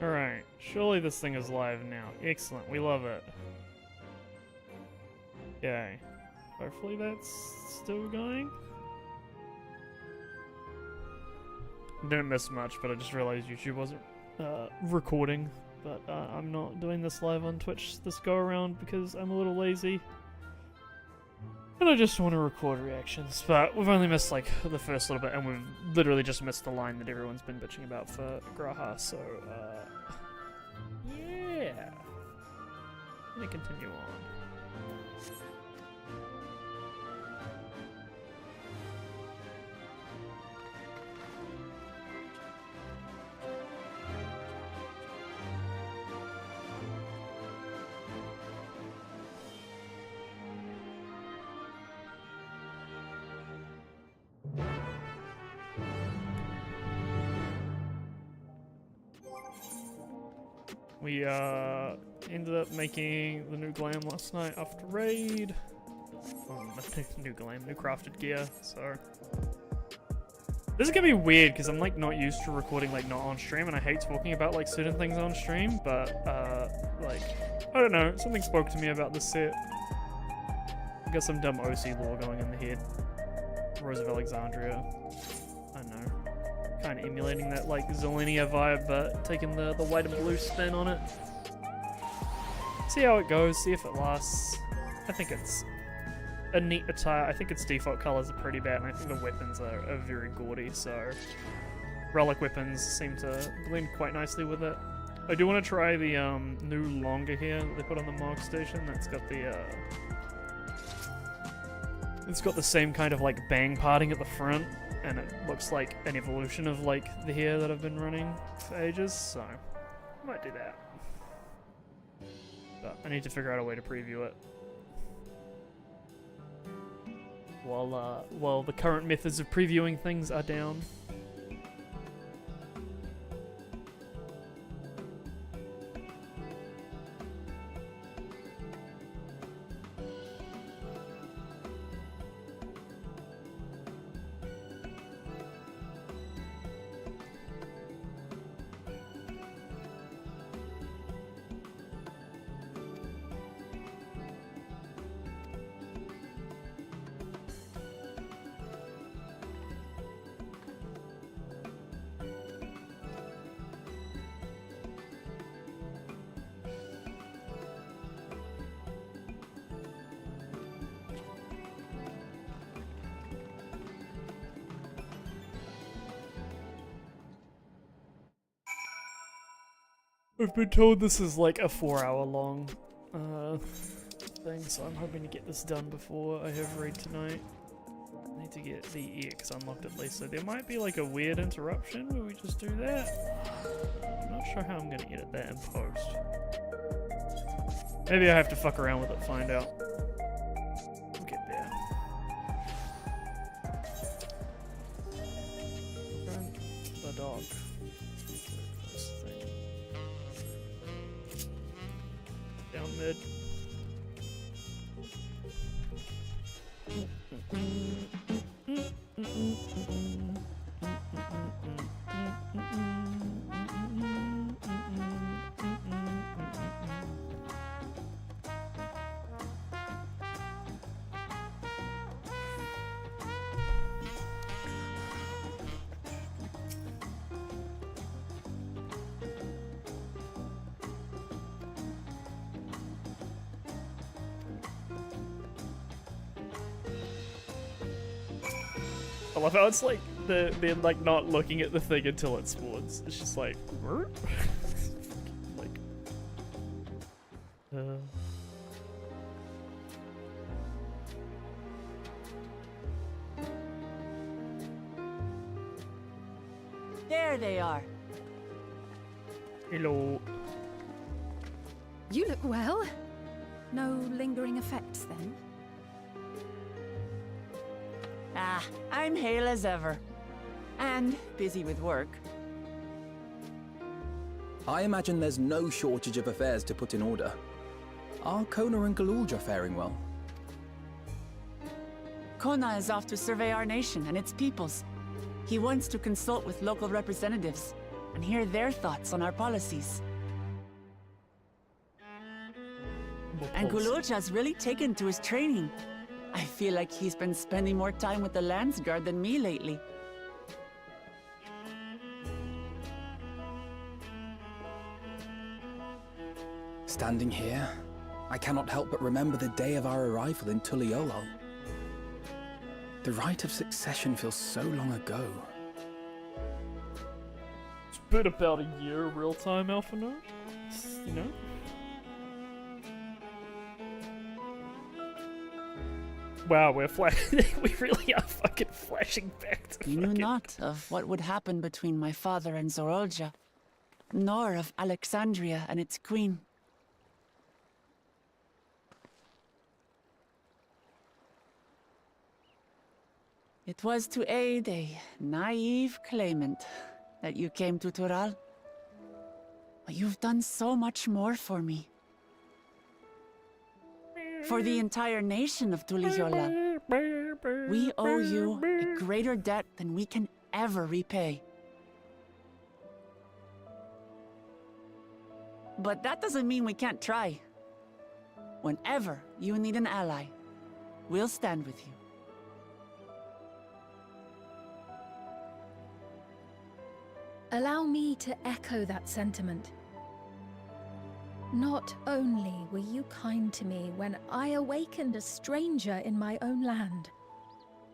Alright, surely this thing is live now. Excellent, we love it. Okay. Hopefully that's still going. Didn't miss much, but I just realized YouTube wasn't recording. But I'm not doing this live on Twitch this go around because I'm a little lazy. And I just want to record reactions. But we've only missed like the first little bit, and we've literally just missed the line that everyone's been bitching about for Graha, so yeah. Let me continue on. We ended up making the new glam last night after raid. New glam, new crafted gear, so. This is gonna be weird because I'm like not used to recording like not on stream, and I hate talking about like certain things on stream, but like, I don't know, something spoke to me about this set. I got some dumb OC lore going in the head. Rose of Alexandria. I don't know. Kind of emulating that like Zelenia vibe, but taking the white and blue spin on it. See how it goes, see if it lasts. I think it's a neat attire. I think its default colors are pretty bad, and I think the weapons are very gaudy, so relic weapons seem to blend quite nicely with it. I do want to try the new longer hair that they put on the Mog station. That's got the it's got the same kind of like bang parting at the front, and it looks like an evolution of like the hair that I've been running for ages, so I might do that. But I need to figure out a way to preview it. While the current methods of previewing things are down. I've been told this is like a 4-hour long thing, so I'm hoping to get this done before I have raid tonight. I need to get the EX unlocked at least, so there might be like a weird interruption where we just do that. I'm not sure how I'm gonna edit that in post. Maybe I have to fuck around with it, find out. We'll get there. The dog. Down mid. I love how it's like they're like not looking at the thing until it spawns. It's just like, like, There they are. Hello. You look well. No lingering effects then? Ah, I'm hale as ever. And busy with work. I imagine there's no shortage of affairs to put in order. Are Kona and Galuldra faring well? Kona is off to survey our nation and its peoples. He wants to consult with local representatives. and hear their thoughts on our policies. And Gululcha's really taken to his training. I feel like he's been spending more time with the Landsguard than me lately. Standing here, I cannot help but remember the day of our arrival in Tuliolo. The rite of succession feels so long ago. It's been about a year real time, Alpha now. You know? Wow, we really are fucking flashing back to You knew not of what would happen between my father and Zorolja, nor of Alexandria and its queen. It was to aid a naive claimant that you came to Tural. But you've done so much more for me. For the entire nation of Tuliyola. We owe you a greater debt than we can ever repay. But that doesn't mean we can't try. Whenever you need an ally, we'll stand with you. Allow me to echo that sentiment. Not only were you kind to me when I awakened a stranger in my own land,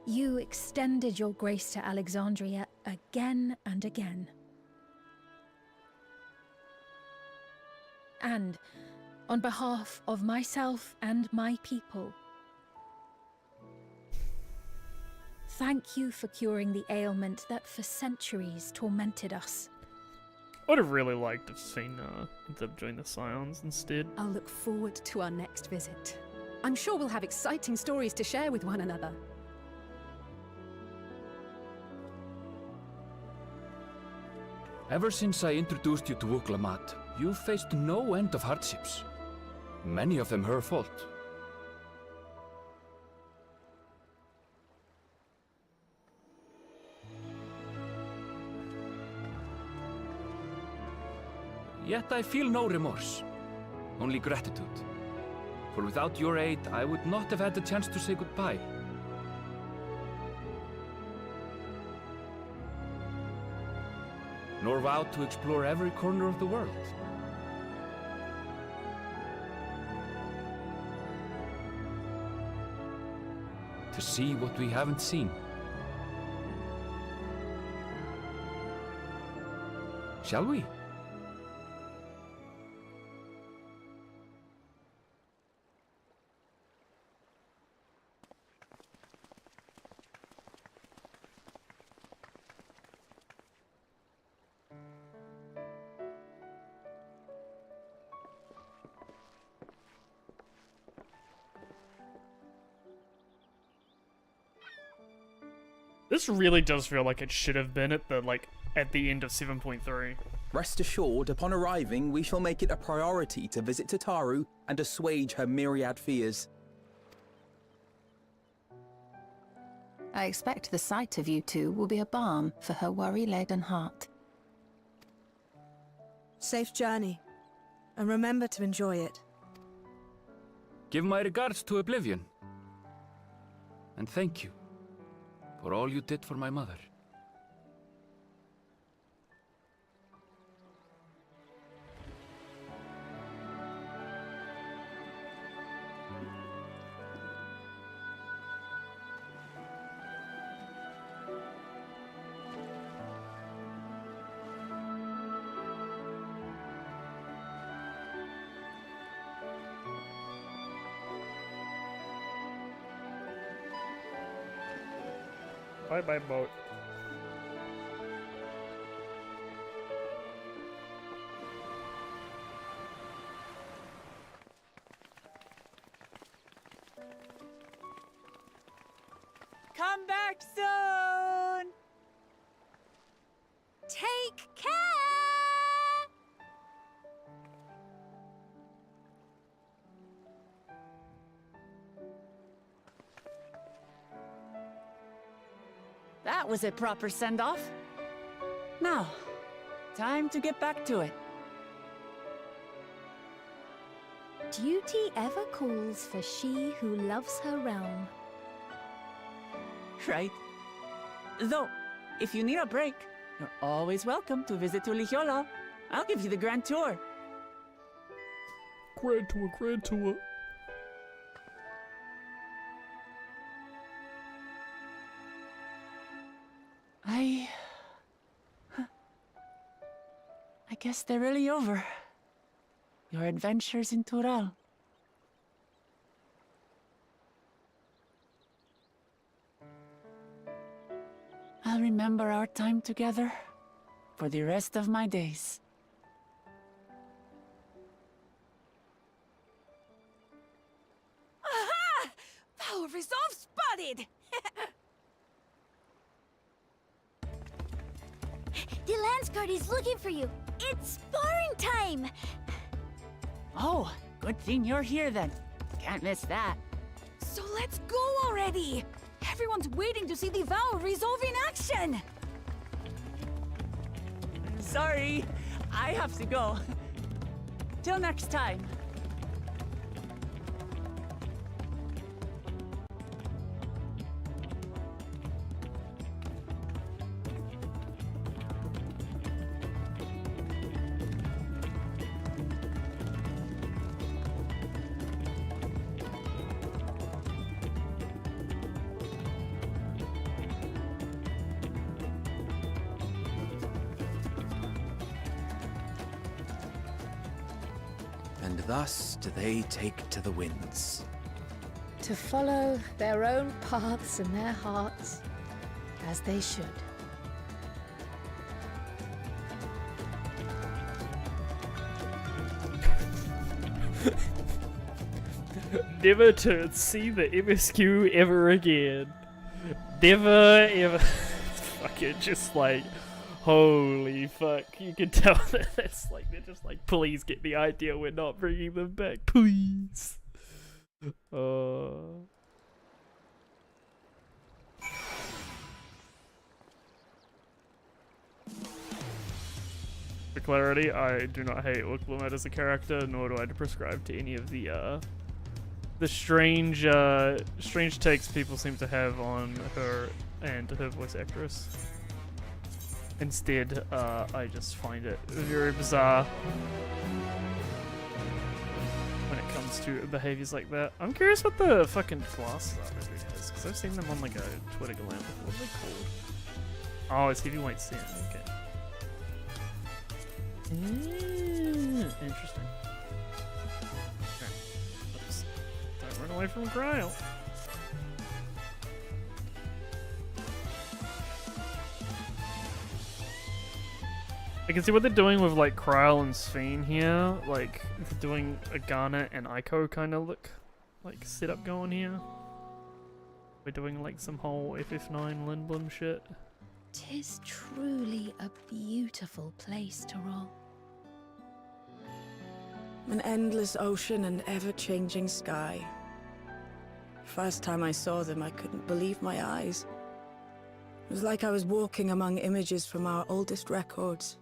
you extended your grace to Alexandria again and again. And on behalf of myself and my people, thank you for curing the ailment that for centuries tormented us. I would have really liked to have seen them join the Scions instead. I'll look forward to our next visit. I'm sure we'll have exciting stories to share with one another. Ever since I introduced you to Wuklamat, you've faced no end of hardships. Many of them her fault. Yet I feel no remorse, only gratitude. For without your aid, I would not have had the chance to say goodbye. Nor vowed to explore every corner of the world. To see what we haven't seen. Shall we? This really does feel like it should have been at the end of 7.3. Rest assured, upon arriving, we shall make it a priority to visit Tataru and assuage her myriad fears. I expect the sight of you two will be a balm for her worry-laden heart. Safe journey, and remember to enjoy it. Give my regards to Oblivion. And thank you for all you did for my mother. Bye-bye, boat. Come back soon! Take care! That was a proper send-off. Now, Time to get back to it. Duty ever calls for she who loves her realm. Right. Though, if you need a break, you're always welcome to visit Tuliyola. I'll give you the grand tour. Grand tour, grand tour. I guess they're really over. Your adventures in Tural. I'll remember our time together for the rest of my days. Aha! Power resolve spotted! The Landsguard is looking for you. It's sparring time. Oh, good thing you're here then. Can't miss that. So let's go already! Everyone's waiting to see the Vow resolve in action! Sorry, I have to go. Till next time. And thus do they take to the winds. To follow their own paths in their hearts, as they should. Never to see the MSQ ever again. Never ever. Fucking just like, holy fuck. You can tell that that's like, they're just like, please get the idea, we're not bringing them back, please. For clarity, I do not hate Uklamet as a character, nor do I prescribe to any of the strange takes people seem to have on her and her voice actress. Instead, I just find it very bizarre when it comes to behaviors like that. I'm curious what the fucking classes are that it has, because I've seen them on like a Twitter glam before. What are they called? Oh, it's Heavyweight Sin. Okay. Interesting. Okay. Oops. Don't run away from Grail. I can see what they're doing with like Kryl and Sphene here. Like they're doing a Garnet and Ico kind of look like setup going here. We're doing like some whole FF9 Lindblom shit. 'Tis truly a beautiful place to roll. An endless ocean and ever-changing sky. First time I saw them, I couldn't believe my eyes. It was like I was walking among images from our oldest records.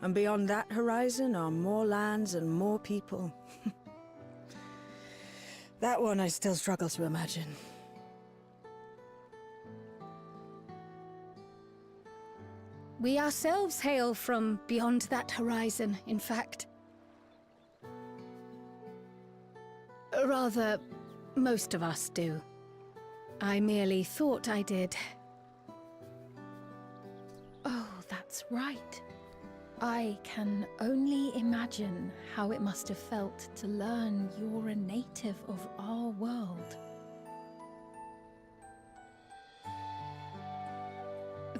And beyond that horizon are more lands and more people. That one I still struggle to imagine. We ourselves hail from beyond that horizon, in fact. Rather, most of us do. I merely thought I did. Oh, that's right. I can only imagine how it must have felt to learn you're a native of our world.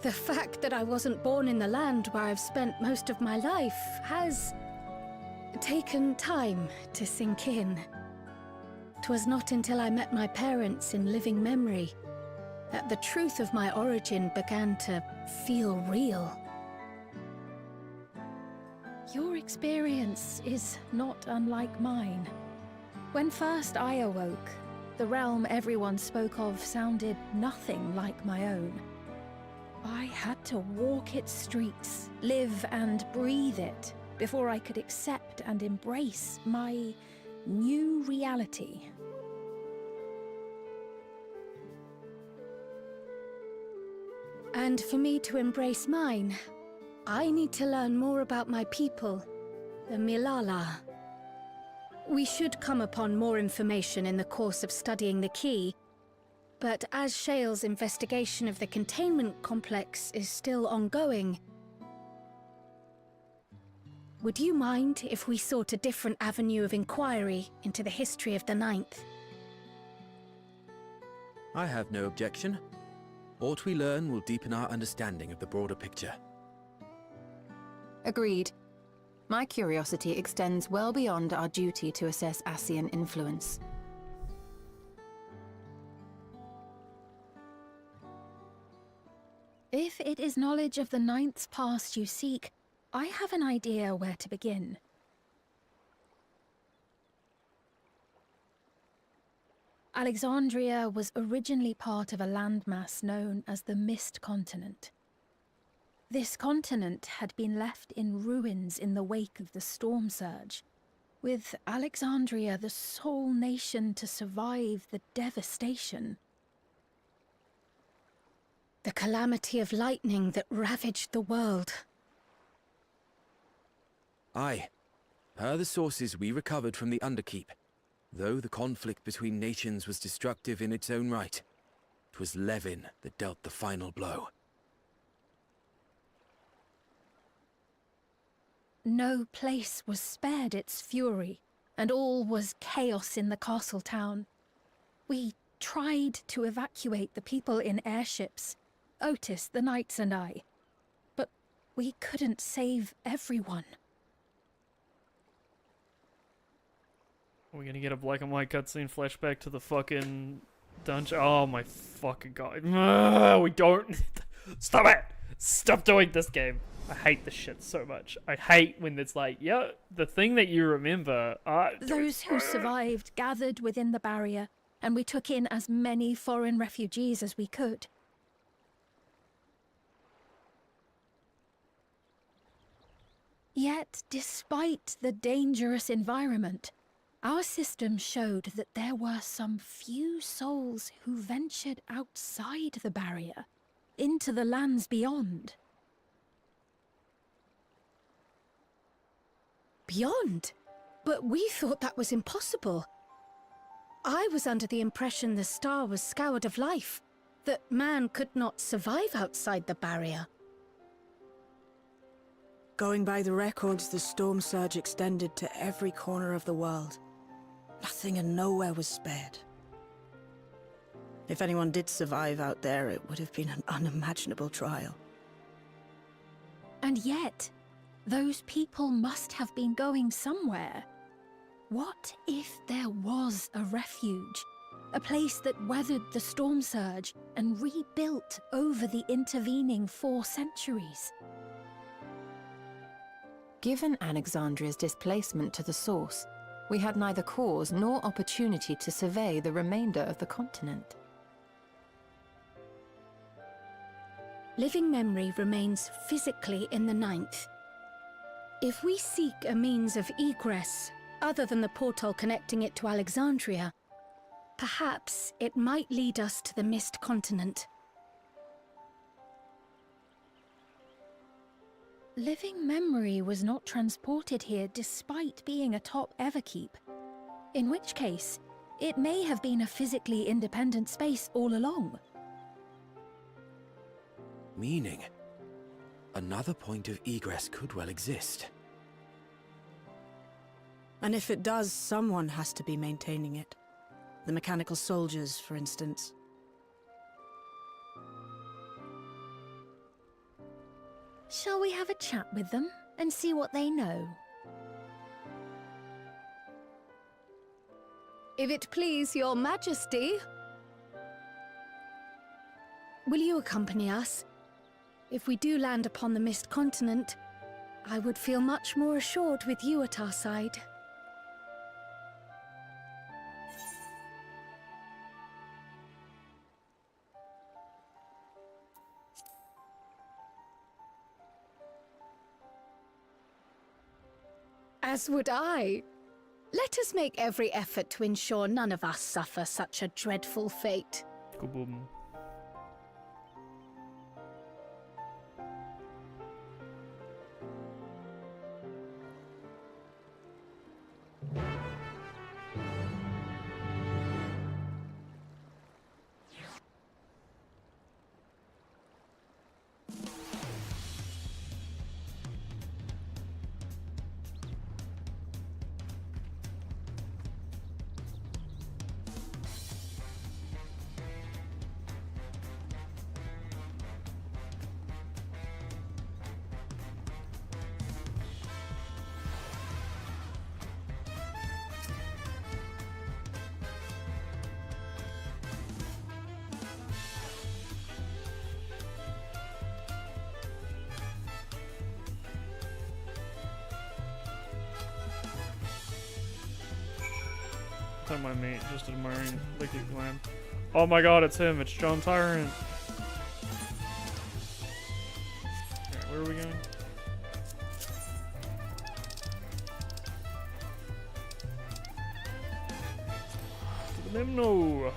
The fact that I wasn't born in the land where I've spent most of my life has taken time to sink in. 'Twas not until I met my parents in living memory that the truth of my origin began to feel real. Your experience is not unlike mine. When first I awoke, the realm everyone spoke of sounded nothing like my own. I had to walk its streets, live and breathe it, before I could accept and embrace my new reality. And for me to embrace mine, I need to learn more about my people, the Milala. We should come upon more information in the course of studying the key, but as Shale's investigation of the containment complex is still ongoing, would you mind if we sought a different avenue of inquiry into the history of the Ninth? I have no objection. What we learn will deepen our understanding of the broader picture. Agreed. My curiosity extends well beyond our duty to assess Ascian influence. If it is knowledge of the Ninth's past you seek, I have an idea where to begin. Alexandria was originally part of a landmass known as the Mist Continent. This continent had been left in ruins in the wake of the storm surge, with Alexandria the sole nation to survive the devastation. The calamity of lightning that ravaged the world. Aye. Per the sources we recovered from the Underkeep, though the conflict between nations was destructive in its own right, it was Levin that dealt the final blow. No place was spared its fury, and all was chaos in the castle town. We tried to evacuate the people in airships, Otis, the knights and I, but we couldn't save everyone. We're gonna get a black and white cutscene flashback to the fucking dungeon. Oh my fucking god. We don't. Stop it! Stop doing this game. I hate this shit so much. I hate when it's like, yeah, the thing that you remember. Those who survived gathered within the barrier, and we took in as many foreign refugees as we could. Yet, despite the dangerous environment, our system showed that there were some few souls who ventured outside the barrier, into the lands beyond. Beyond? But we thought that was impossible. I was under the impression the star was scoured of life, that man could not survive outside the barrier. Going by the records, the storm surge extended to every corner of the world. Nothing and nowhere was spared. If anyone did survive out there, it would have been an unimaginable trial. And yet, those people must have been going somewhere. What if there was a refuge? A place that weathered the storm surge and rebuilt over the intervening 4 centuries? Given Alexandria's displacement to the source, we had neither cause nor opportunity to survey the remainder of the continent. Living memory remains physically in the Ninth. If we seek a means of egress, other than the portal connecting it to Alexandria, perhaps it might lead us to the Mist Continent. Living memory was not transported here despite being a top Everkeep, in which case, it may have been a physically independent space all along. Meaning, another point of egress could well exist. And if it does, someone has to be maintaining it. The mechanical soldiers, for instance. Shall we have a chat with them and see what they know? If it please your majesty. Will you accompany us? If we do land upon the Mist Continent, I would feel much more assured with you at our side. As would I. Let us make every effort to ensure none of us suffer such a dreadful fate. Kaboom. Don't mind me, just admiring Liquid Glam. Oh my god, it's him, it's John Tyrant. Alright, where are we going? To the Nimno!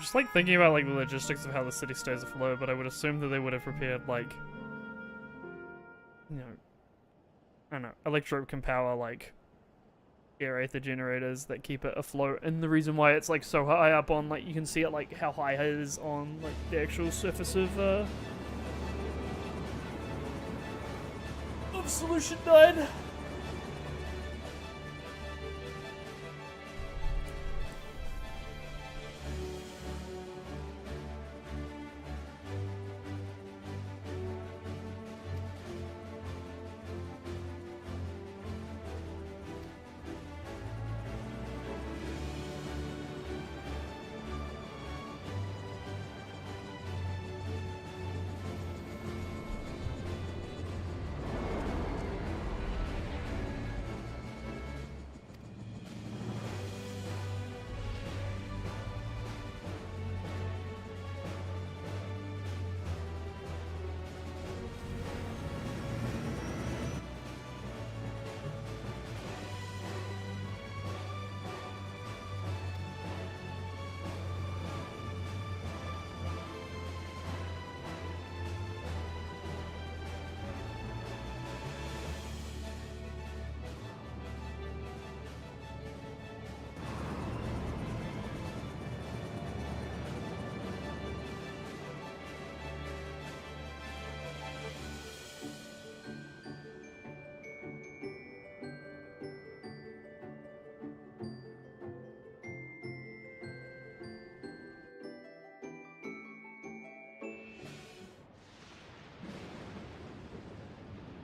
Just like thinking about like the logistics of how the city stays afloat, but I would assume that they would have prepared like, you know, I don't know, electro can power like air aether generators that keep it afloat, and the reason why it's like so high up on, like, you can see it like how high it is on like the actual surface of Solution 9.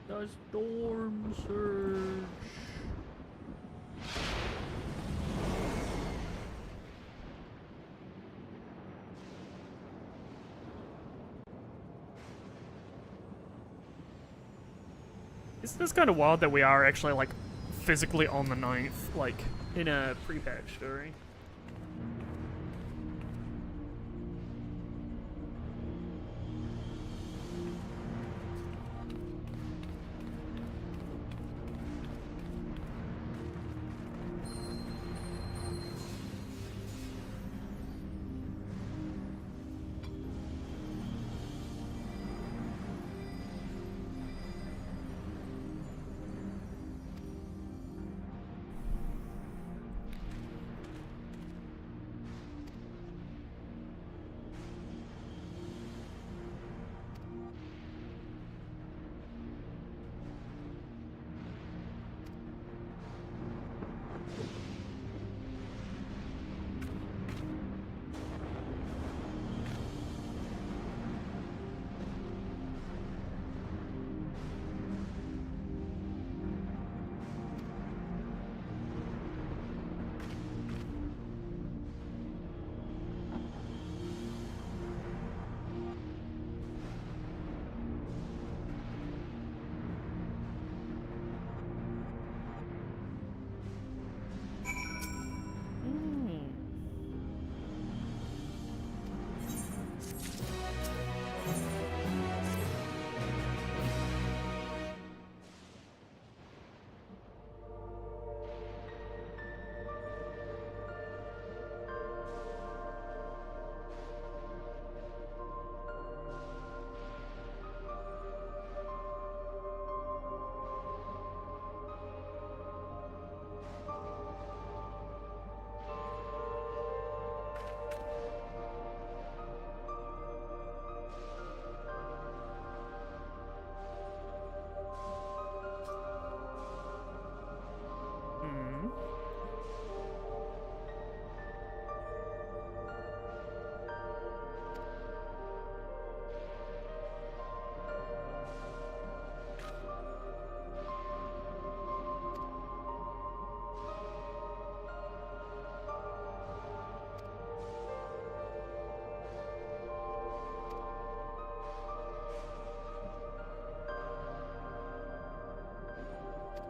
The storm surge. It's kind of wild that we are actually, like, physically on the 9th, like, in a pre-patch story.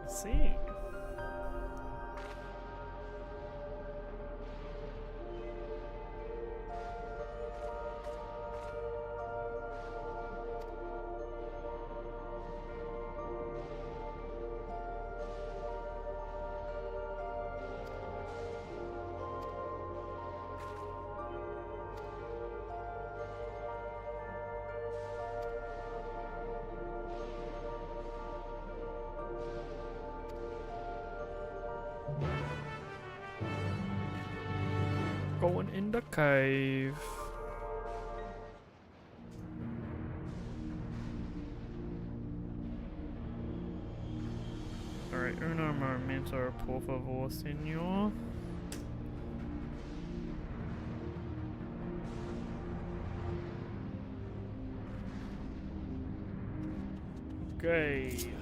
See. Going in the cave. Alright, uno momento, por favor, señor. Okay.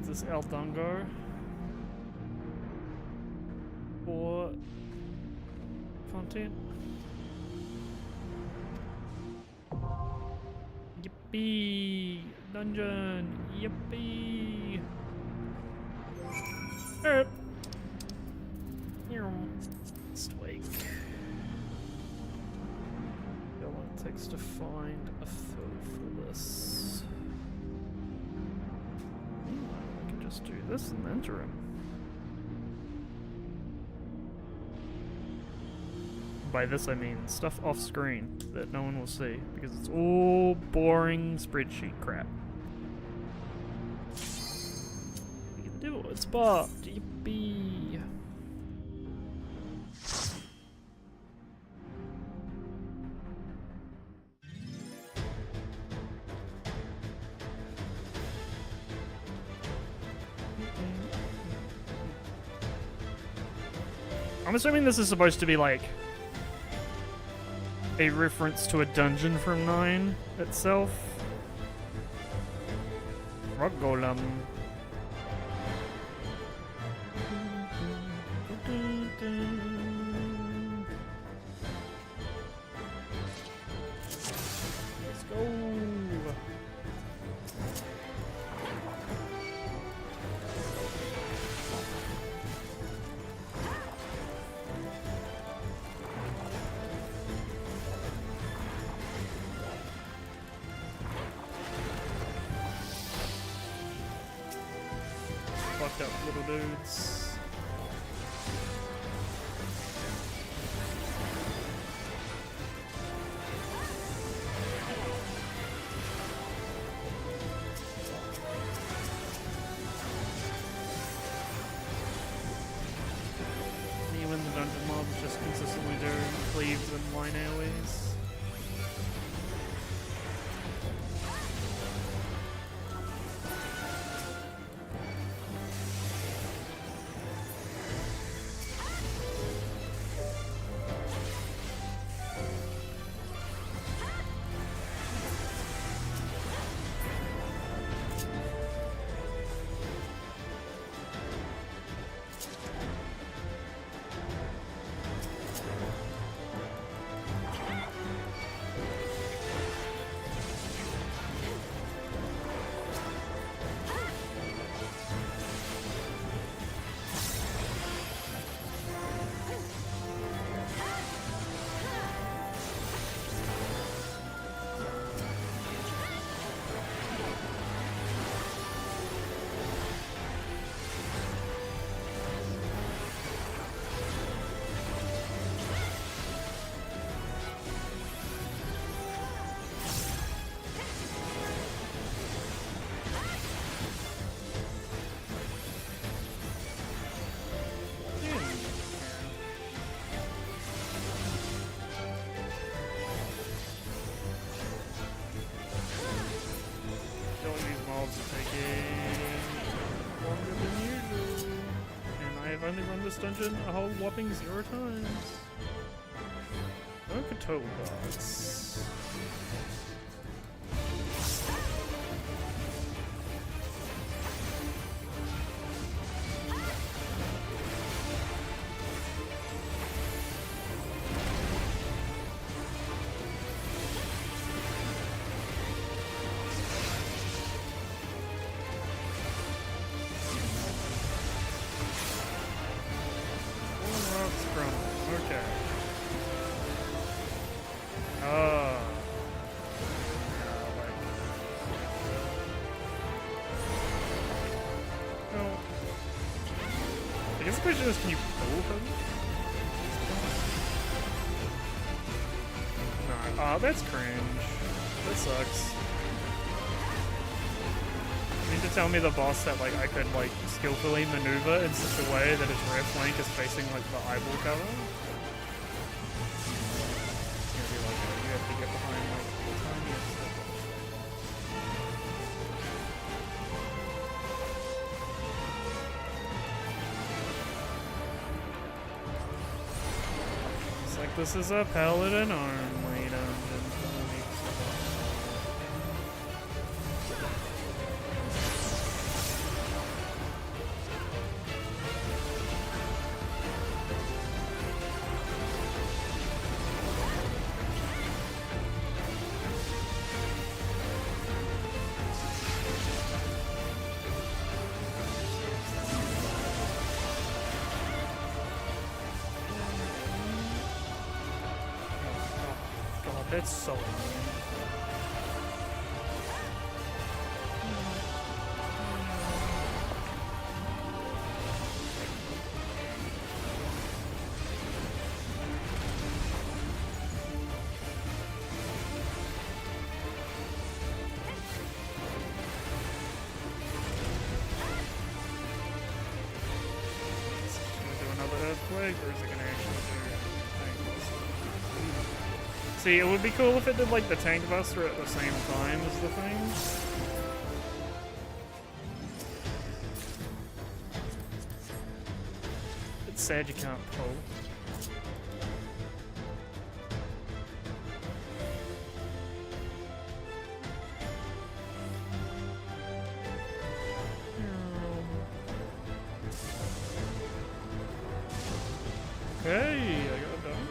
This El Dongo for content. Yippee! Dungeon! Yippee! Alright. Next week. How long it takes to find a foe for this. Just do this and enter him. By this I mean stuff off screen that no one will see because it's all boring spreadsheet crap. You can do it, it's buffed. Yippee. I'm assuming this is supposed to be like a reference to a dungeon from 9 itself. Rock Golem. the dudes. Even the dungeon mobs just consistently do cleaves and line AoEs. Only run this dungeon a whole whopping 0 times. No control box. I guess the question is, can you pull him? No. Oh, that's cringe. That sucks. You mean to tell me the boss that like I could like skillfully maneuver in such a way that its rear flank is facing like the eyeball cover? It's gonna be like, you have to get behind like the tiniest step. This is a paladin only dungeon. That's so annoying. Is it gonna do another earthquake, or is it gonna actually do See, it would be cool if it did like the tank buster at the same time as the thing. It's sad you can't pull. Hey, I got it done.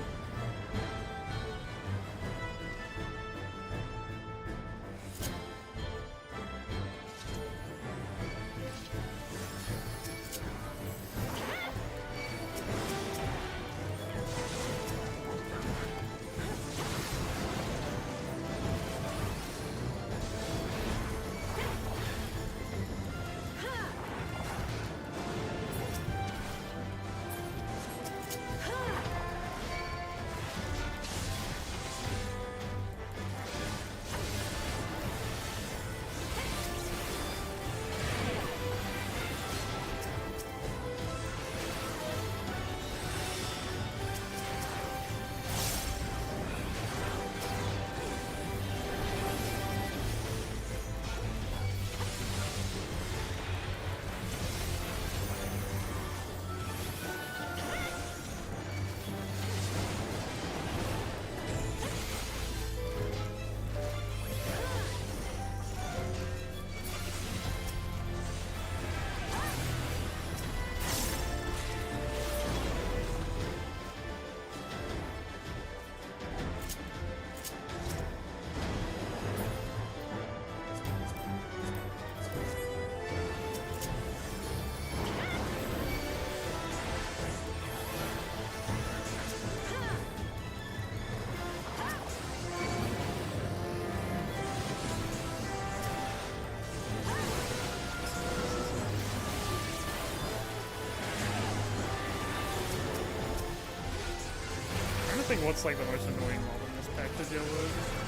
to think what's like the most annoying mob in this pack to deal with.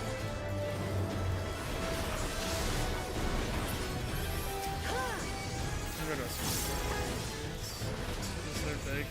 I'm gonna it's so big.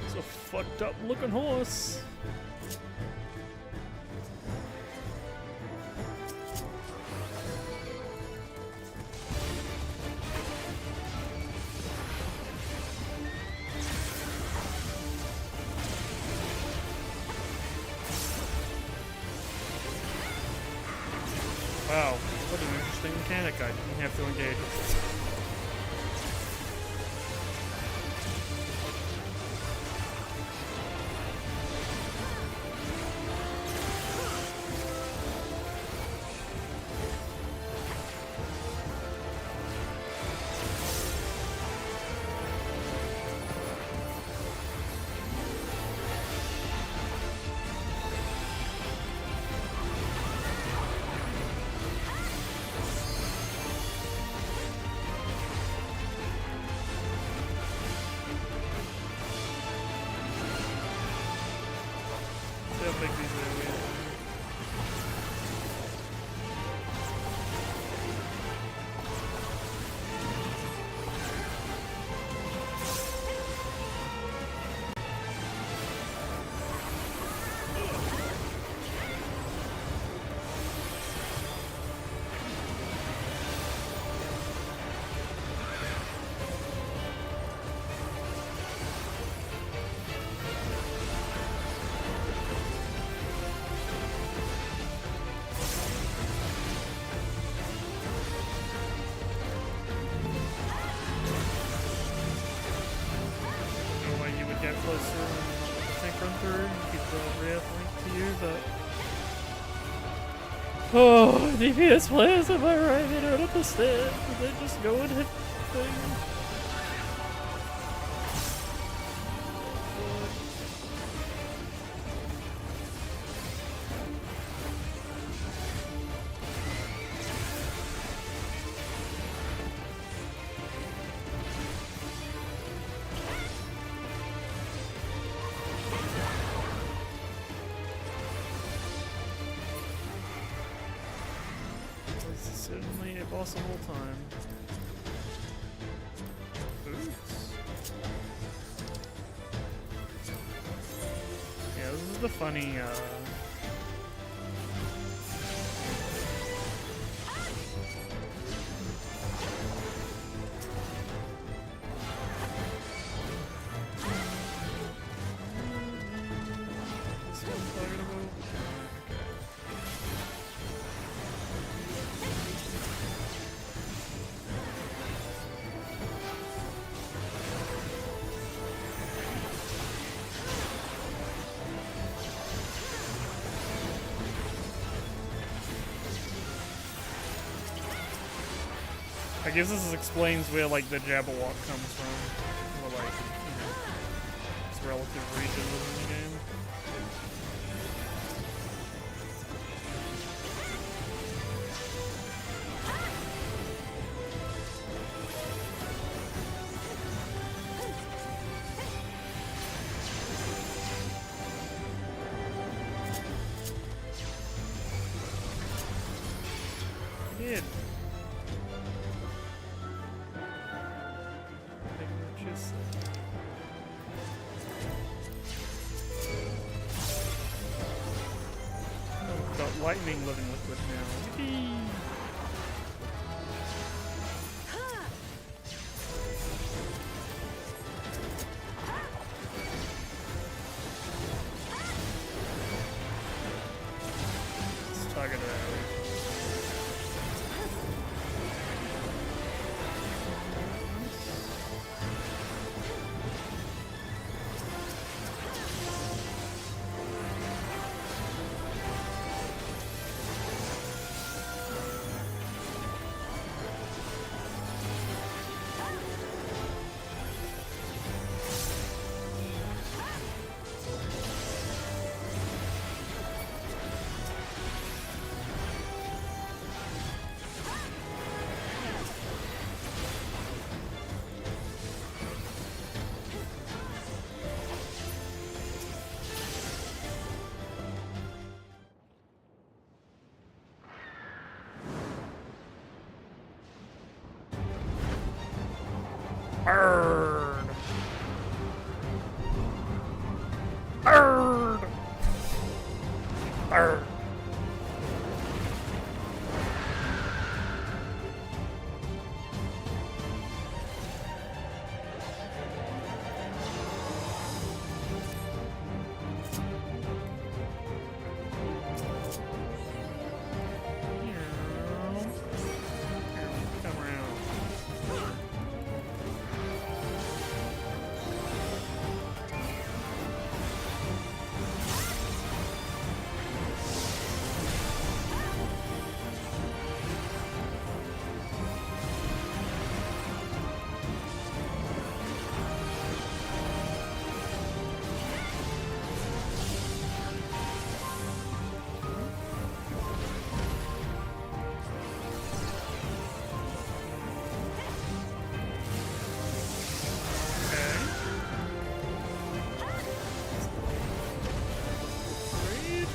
It's a fucked up looking horse. Wow, what an interesting mechanic I didn't have to engage with. See how big these are. Get closer and tank run through and keep the rear linked to you, but... Oh, DPS players, am I right? They don't understand. They just go and hit things. This is certainly a boss of all time. Oops. Yeah, this is the funny, This one's targetable. I guess this explains where like the Jabberwock comes from, or like, you know, its relative region within the game. Kid. Got lightning living liquid now. Yippee! Let's target it out. Bird. Bird. Bird. Come around. Read.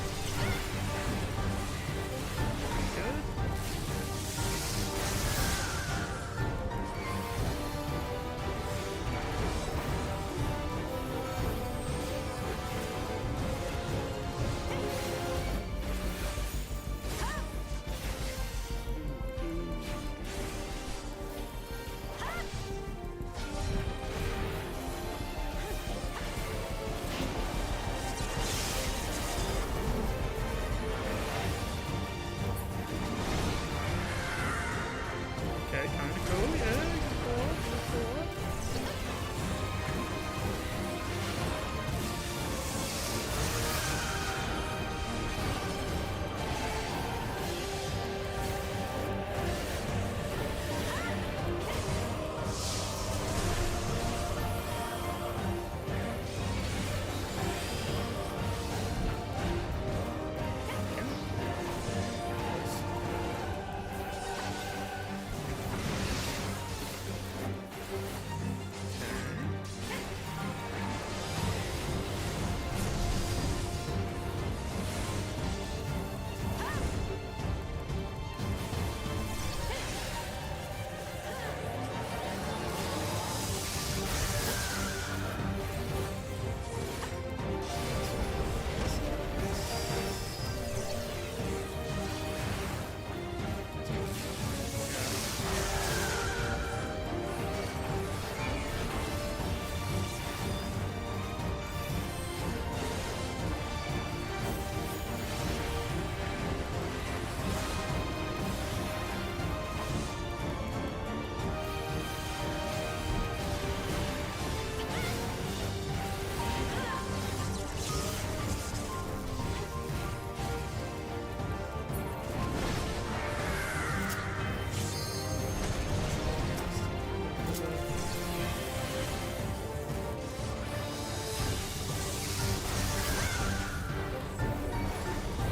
Good. Okay, kinda cool, yeah, good board, good board.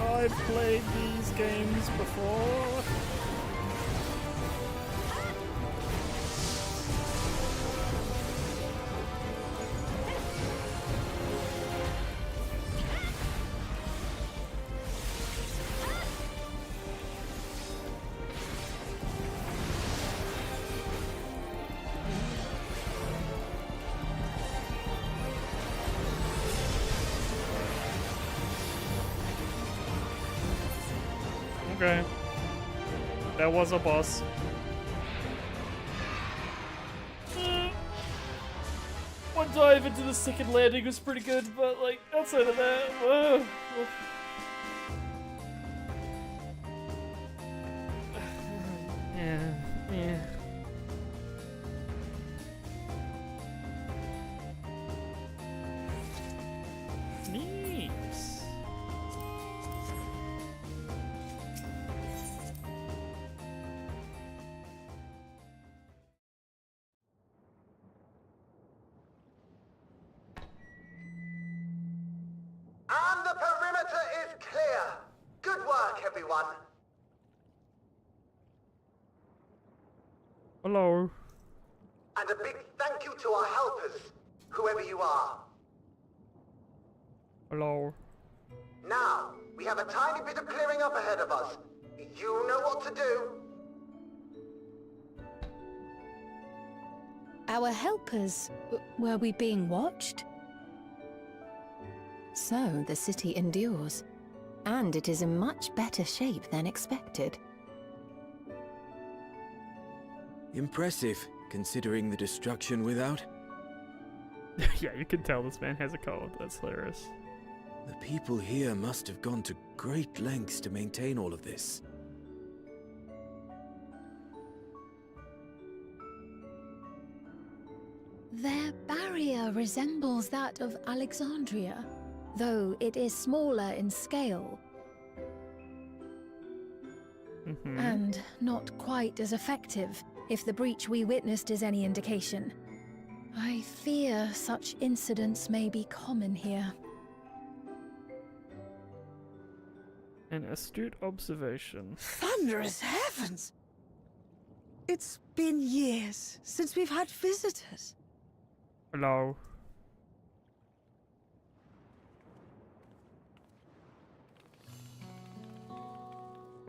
I've played these games before. Okay. That was a boss. One dive into the second landing was pretty good, but like outside of that, yeah. Nice. And the perimeter is clear. Good work, everyone. Hello. And a big thank you to our helpers, whoever you are. Hello. Now, we have a tiny bit of clearing up ahead of us. You know what to do. Our helpers, were we being watched? So the city endures, and it is in much better shape than expected. Impressive, considering the destruction without. Yeah, you can tell this man has a cold. That's hilarious. The people here must have gone to great lengths to maintain all of this. Their barrier resembles that of Alexandria, though it is smaller in scale. And not quite as effective, if the breach we witnessed is any indication. I fear such incidents may be common here. An astute observation. Thunderous heavens! It's been years since we've had visitors. Hello.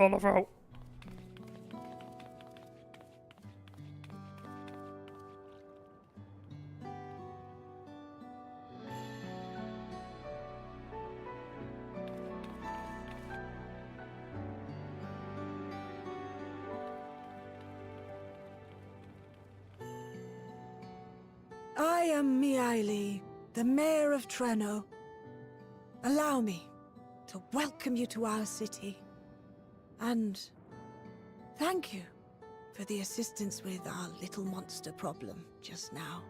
Oliver. I am Miaili, the Mayor of Treno. Allow me to welcome you to our city. And thank you for the assistance with our little monster problem just now.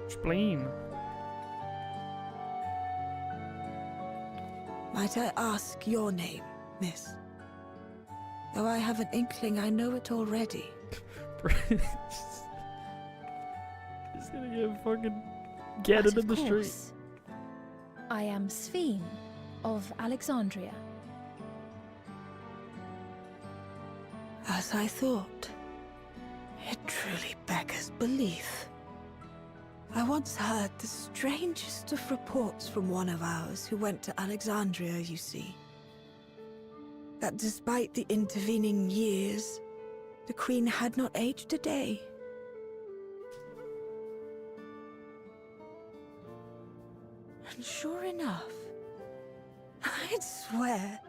Spleen. Might I ask your name, miss? Though I have an inkling I know it already. He's gonna get fucking gathered in the street. I am Sphene of Alexandria. As I thought. It truly beggars belief. I once heard the strangest of reports from one of ours who went to Alexandria, you see. That despite the intervening years, the Queen had not aged a day. And sure enough, I'd swear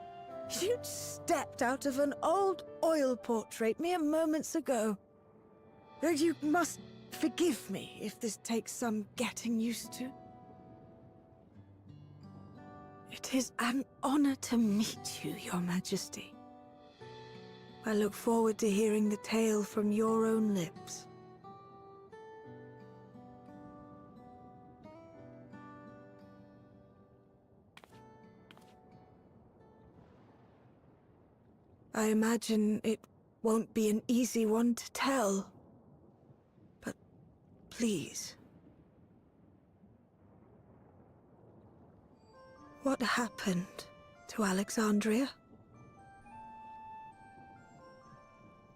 you'd stepped out of an old oil portrait mere moments ago. You must forgive me if this takes some getting used to. It is an honor to meet you, Your Majesty. I look forward to hearing the tale from your own lips. I imagine it won't be an easy one to tell. But please. What happened to Alexandria?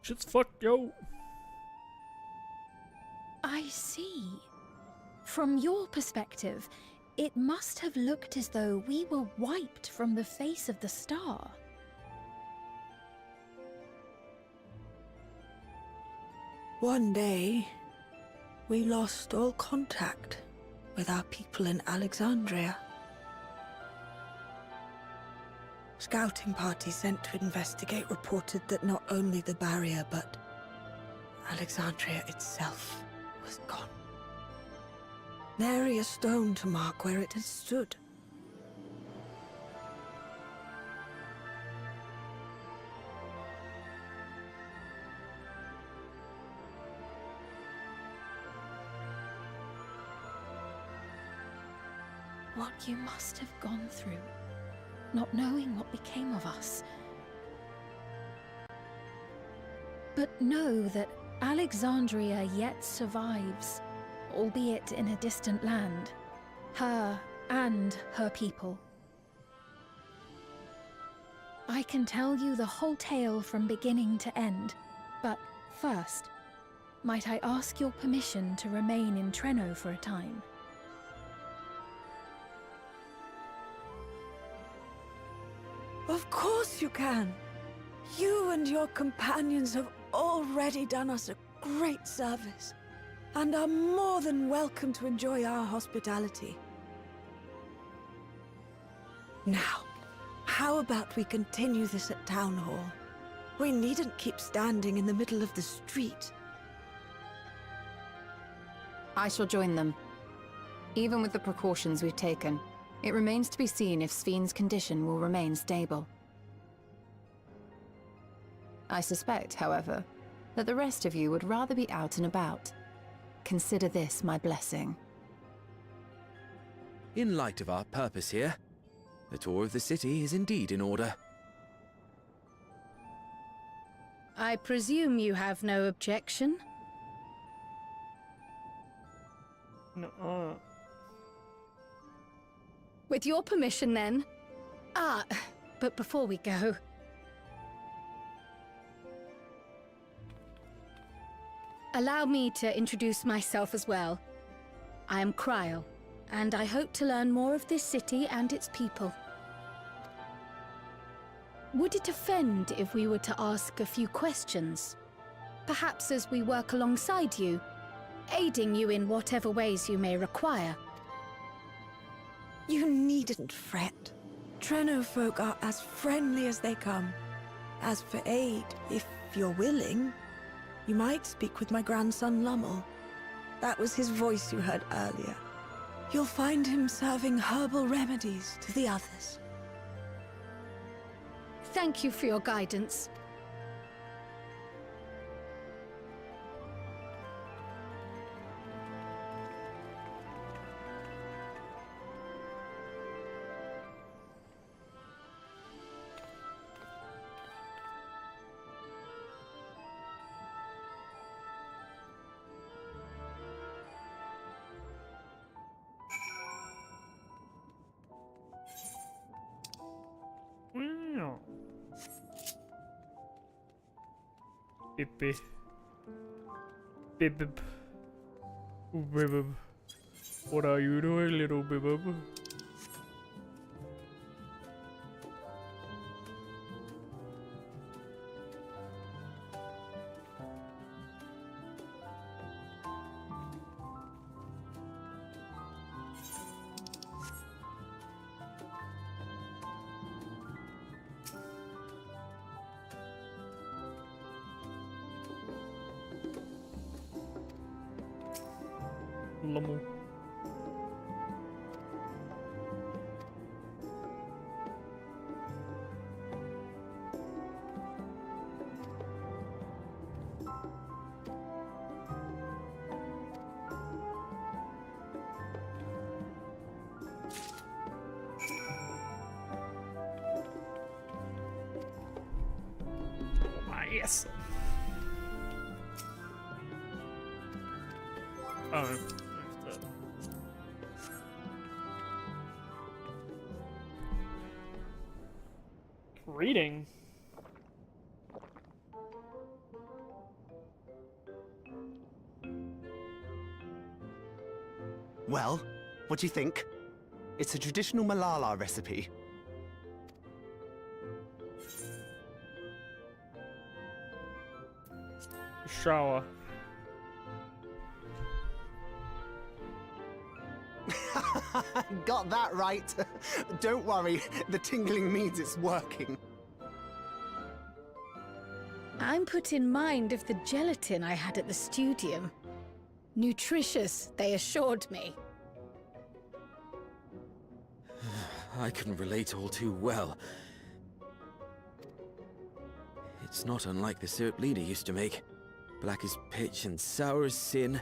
Shit's fucked, yo. I see. From your perspective, it must have looked as though we were wiped from the face of the star. One day, we lost all contact with our people in Alexandria. Scouting parties sent to investigate reported that not only the barrier, but Alexandria itself was gone. Nary a stone to mark where it had stood. What you must have gone through, not knowing what became of us. But know that Alexandria yet survives, albeit in a distant land. Her and her people. I can tell you the whole tale from beginning to end, but first, might I ask your permission to remain in Treno for a time? Of course you can. You and your companions have already done us a great service, and are more than welcome to enjoy our hospitality. Now, how about we continue this at Town Hall? We needn't keep standing in the middle of the street. I shall join them. Even with the precautions we've taken, it remains to be seen if Sven's condition will remain stable. I suspect, however, that the rest of you would rather be out and about. Consider this my blessing. In light of our purpose here, a tour of the city is indeed in order. I presume you have no objection? No. With your permission, then. But before we go... Allow me to introduce myself as well. I am Cryle, and I hope to learn more of this city and its people. Would it offend if we were to ask a few questions? Perhaps as we work alongside you, aiding you in whatever ways you may require. You needn't fret. Treno folk are as friendly as they come. As for aid, if you're willing, you might speak with my grandson Lummel. That was his voice you heard earlier. You'll find him serving herbal remedies to the others. Thank you for your guidance. Wow. Bippy. Bibib. Bibib. What are you doing, little Bibib? Lummel. Ah, yes. Oh. Reading. Well, what do you think? It's a traditional Malala recipe. Shower. Got that right. Don't worry, the tingling means it's working. I'm put in mind of the gelatin I had at the studium. Nutritious, they assured me. I can relate all too well. It's not unlike the syrup Lena used to make. Black as pitch and sour as sin.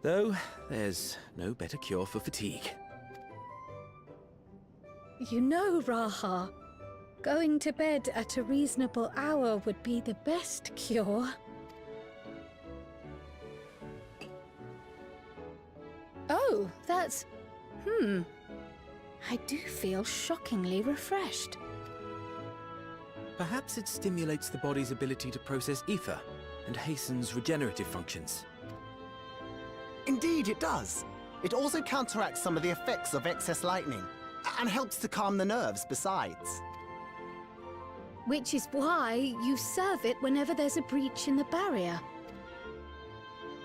Though, there's no better cure for fatigue. You know, Raha, going to bed at a reasonable hour would be the best cure. Oh, that's... I do feel shockingly refreshed. Perhaps it stimulates the body's ability to process ether and hastens regenerative functions. Indeed, it does. It also counteracts some of the effects of excess lightning, and helps to calm the nerves besides. Which is why you serve it whenever there's a breach in the barrier.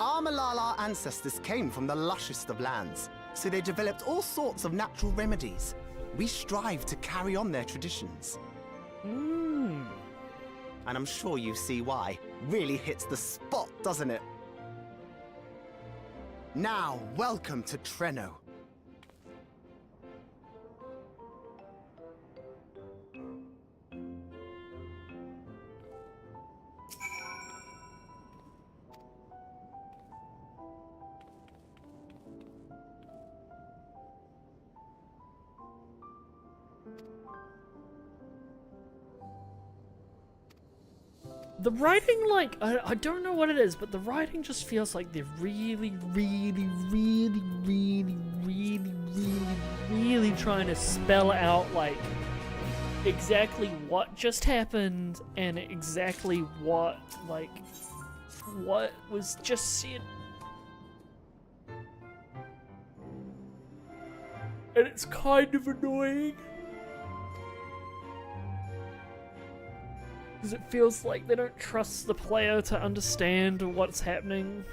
Our Malala ancestors came from the lushest of lands, so they developed all sorts of natural remedies. We strive to carry on their traditions. And I'm sure you see why. Really hits the spot, doesn't it? Now, welcome to Treno. The writing, like, I don't know what it is, but the writing just feels like they're really trying to spell out, like, exactly what just happened and exactly what was just said. And it's kind of annoying. Because it feels like they don't trust the player to understand what's happening.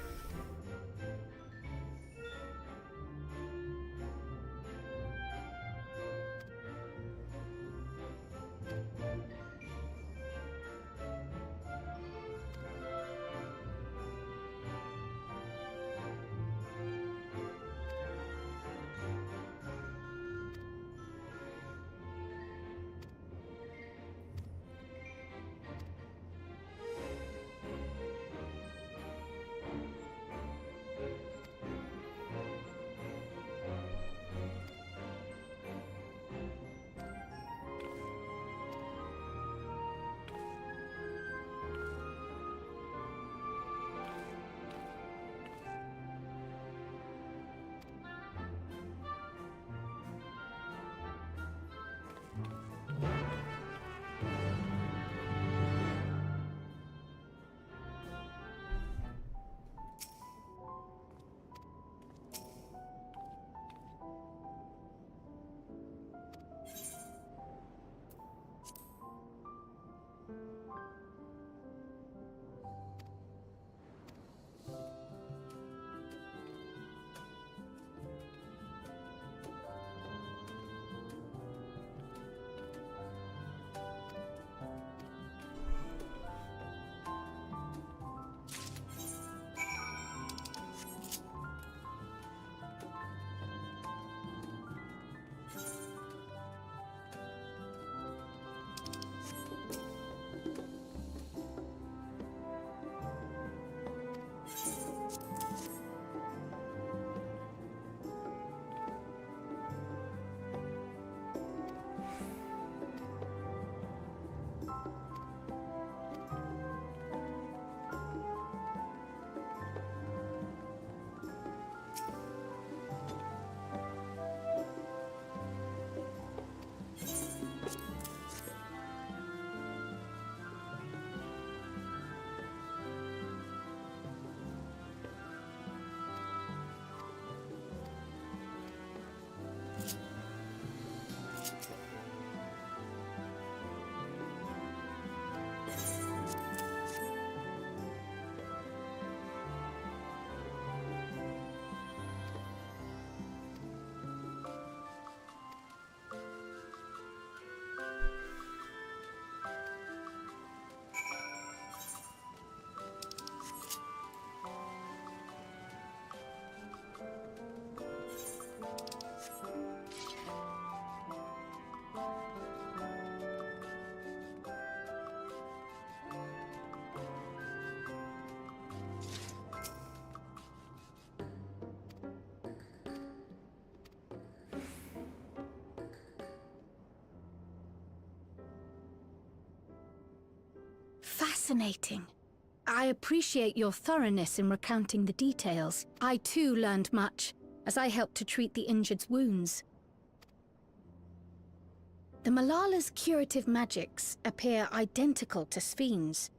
Fascinating. I appreciate your thoroughness in recounting the details. I too learned much. as I helped to treat the injured's wounds. The Malala's curative magics appear identical to Spheen's.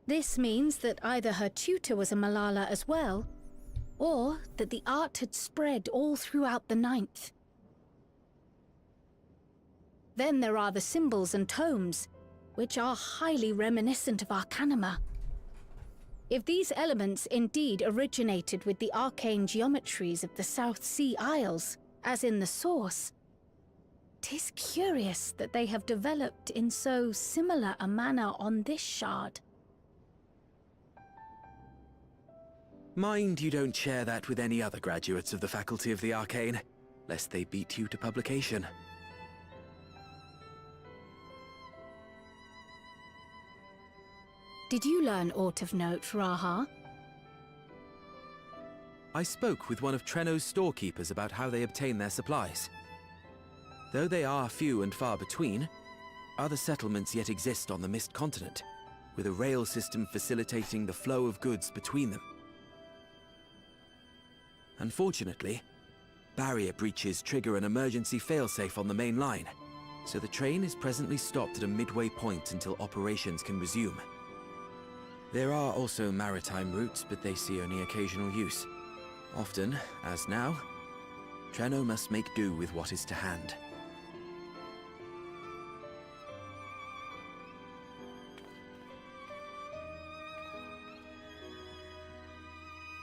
This means that either her tutor was a Malala as well, or that the art had spread all throughout the Ninth. Then there are the symbols and tomes, which are highly reminiscent of Arcanima. If these elements indeed originated with the arcane geometries of the South Sea Isles, as in the source, 'tis curious that they have developed in so similar a manner on this shard. Mind you don't share that with any other graduates of the Faculty of the Arcane, lest they beat you to publication. Did you learn aught of note, Raha? I spoke with one of Treno's storekeepers about how they obtain their supplies. Though they are few and far between, other settlements yet exist on the Mist Continent, with a rail system facilitating the flow of goods between them. Unfortunately, barrier breaches trigger an emergency failsafe on the main line, so the train is presently stopped at a midway point until operations can resume. There are also maritime routes, but they see only occasional use. Often, as now, Treno must make do with what is to hand.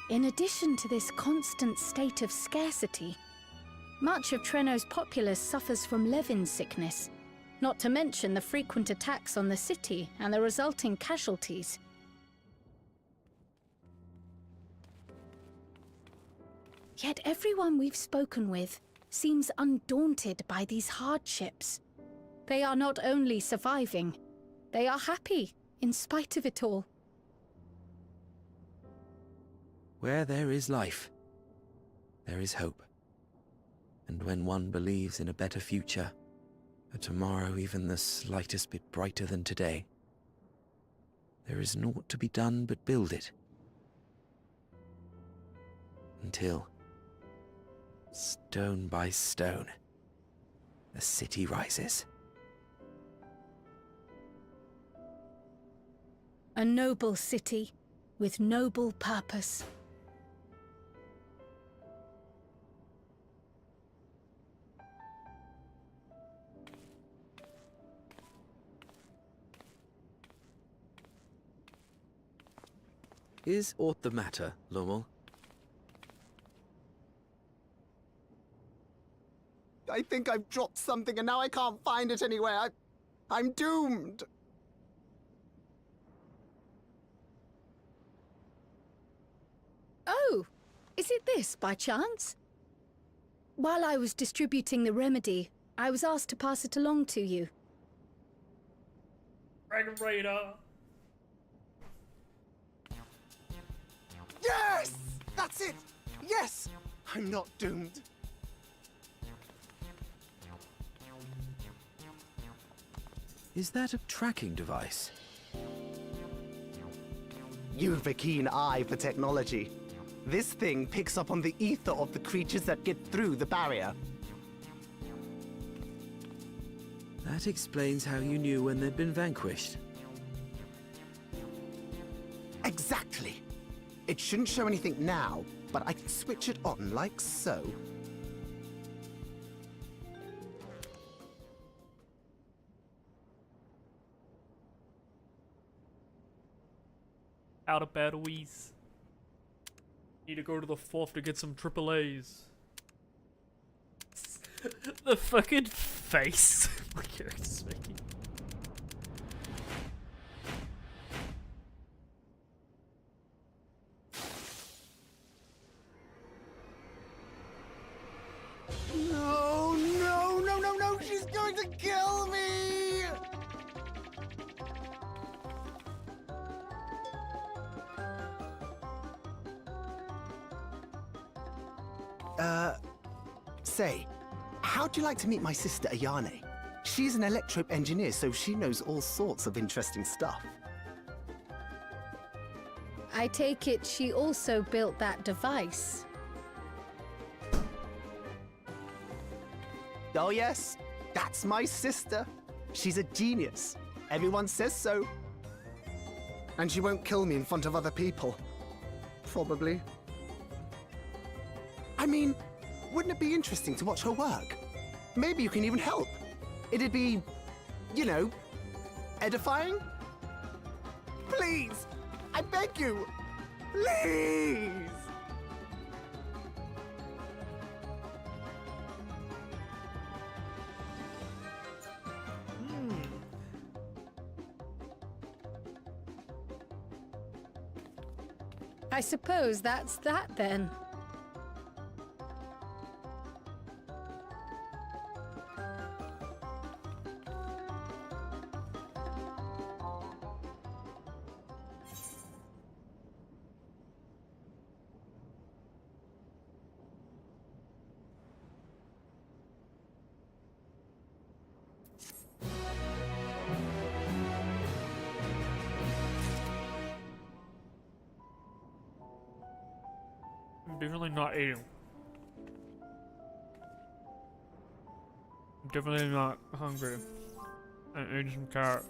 In addition to this constant state of scarcity, much of Treno's populace suffers from Levin sickness, not to mention the frequent attacks on the city and the resulting casualties. Yet everyone we've spoken with seems undaunted by these hardships. They are not only surviving, they are happy in spite of it all. Where there is life, there is hope. And when one believes in a better future, a tomorrow even the slightest bit brighter than today, there is naught to be done but build it. Until, stone by stone, the city rises. A noble city with noble purpose. Is aught the matter, Lommel? I think I've dropped something and now I can't find it anywhere. I'm doomed. Oh, is it this by chance? While I was distributing the remedy, I was asked to pass it along to you. Dragon Raider. Yes! That's it! Yes! I'm not doomed. Is that a tracking device? You've a keen eye for technology. This thing picks up on the ether of the creatures that get through the barrier. That explains how you knew when they'd been vanquished. Exactly. It shouldn't show anything now, but I can switch it on like so. Out of batteries. Need to go to the 4th to get some AAAs. The fucking face my character's making. No, no, no, no, no! She's going to kill me! Say, how'd you like to meet my sister Ayane? She's an electro engineer, so she knows all sorts of interesting stuff. I take it she also built that device. Oh yes, that's my sister. She's a genius. Everyone says so. And she won't kill me in front of other people. Probably. I mean, wouldn't it be interesting to watch her work? Maybe you can even help. It'd be, you know, edifying? Please! I beg you! Please! I suppose that's that then. I'm definitely not eating. I'm definitely not hungry. I'm eating some carrot.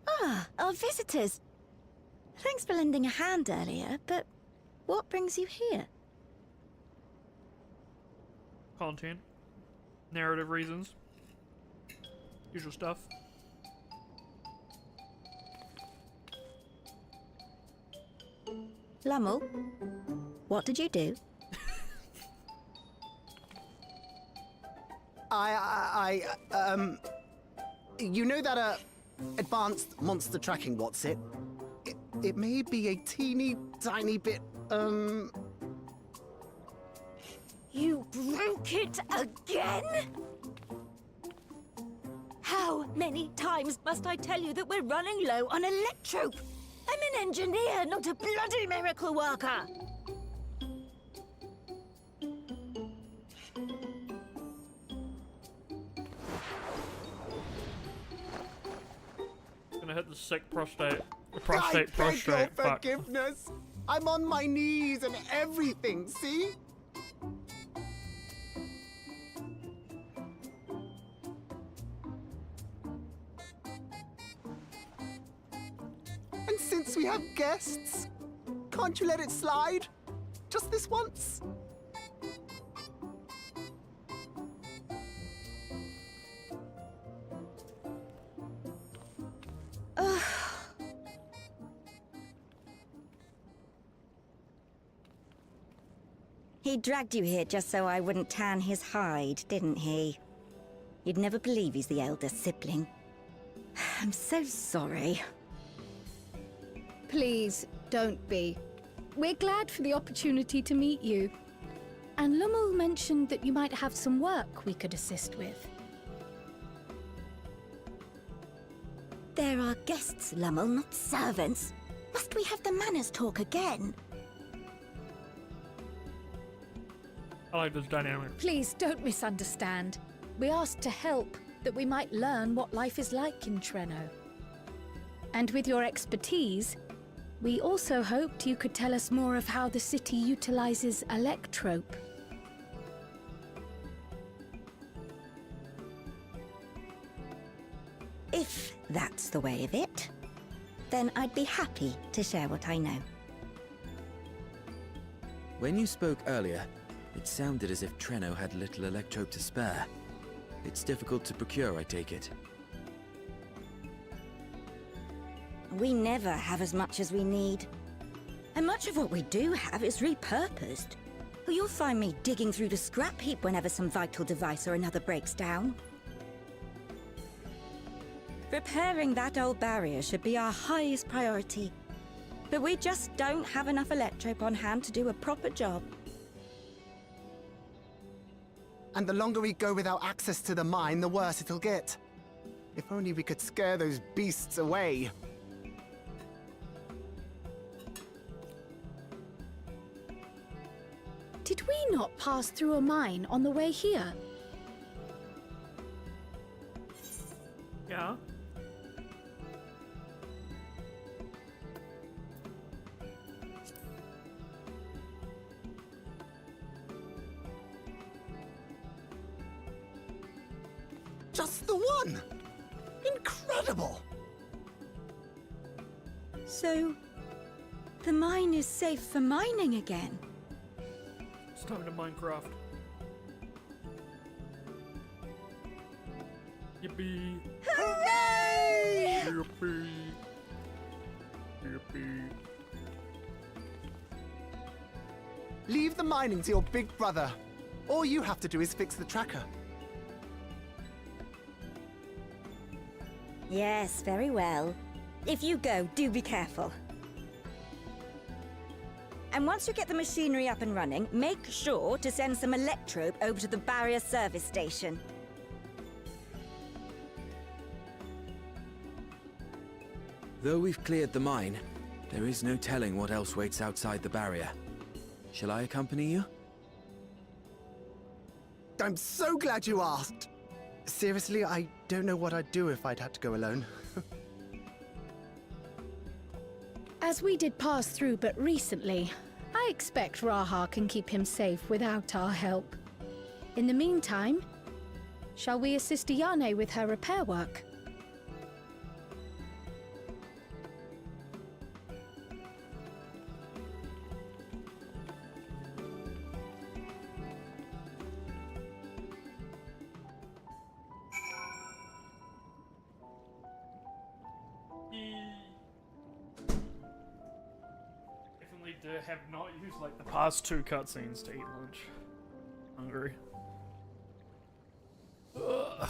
Ah, our visitors. Thanks for lending a hand earlier, but what brings you here? Content. Narrative reasons. Usual stuff. Lummel, what did you do? You know that, advanced monster tracking, what's it? It may be a teeny tiny bit, You broke it again? How many times must I tell you that we're running low on electrope? I'm an engineer, not a bloody miracle worker. Gonna hit the sick prostate. The I beg your fuck. forgiveness. I'm on my knees and everything, see? And since we have guests, can't you let it slide? Just this once? He dragged you here just so I wouldn't tan his hide, didn't he? You'd never believe he's the elder sibling. I'm so sorry. Please, don't be. We're glad for the opportunity to meet you. And Lummel mentioned that you might have some work we could assist with. There are guests, Lummel, not servants. Must we have the manners talk again? I like this dynamic. Please don't misunderstand. We asked to help, that we might learn what life is like in Treno. And with your expertise, we also hoped you could tell us more of how the city utilizes electrope. If that's the way of it, then I'd be happy to share what I know. When you spoke earlier, it sounded as if Treno had little electrope to spare. It's difficult to procure, I take it. We never have as much as we need. And much of what we do have is repurposed. You'll find me digging through the scrap heap whenever some vital device or another breaks down. Repairing that old barrier should be our highest priority. But we just don't have enough electrope on hand to do a proper job. And the longer we go without access to the mine, the worse it'll get. If only we could scare those beasts away. Did we not pass through a mine on the way here? Yeah. Just the one! Incredible! So, the mine is safe for mining again? It's time to Minecraft. Yippee! Hooray! Yippee! Yippee! Leave the mining to your big brother. All you have to do is fix the tracker. Yes, very well. If you go, do be careful. And once you get the machinery up and running, make sure to send some electrobe over to the barrier service station. Though we've cleared the mine, there is no telling what else waits outside the barrier. Shall I accompany you? I'm so glad you asked. Seriously, I don't know what I'd do if I'd had to go alone. As we did pass through but recently, I expect Raha can keep him safe without our help. In the meantime, shall we assist Ayane with her repair work? Definitely have not used like the past 2 cutscenes to eat lunch. Hungry. Ugh.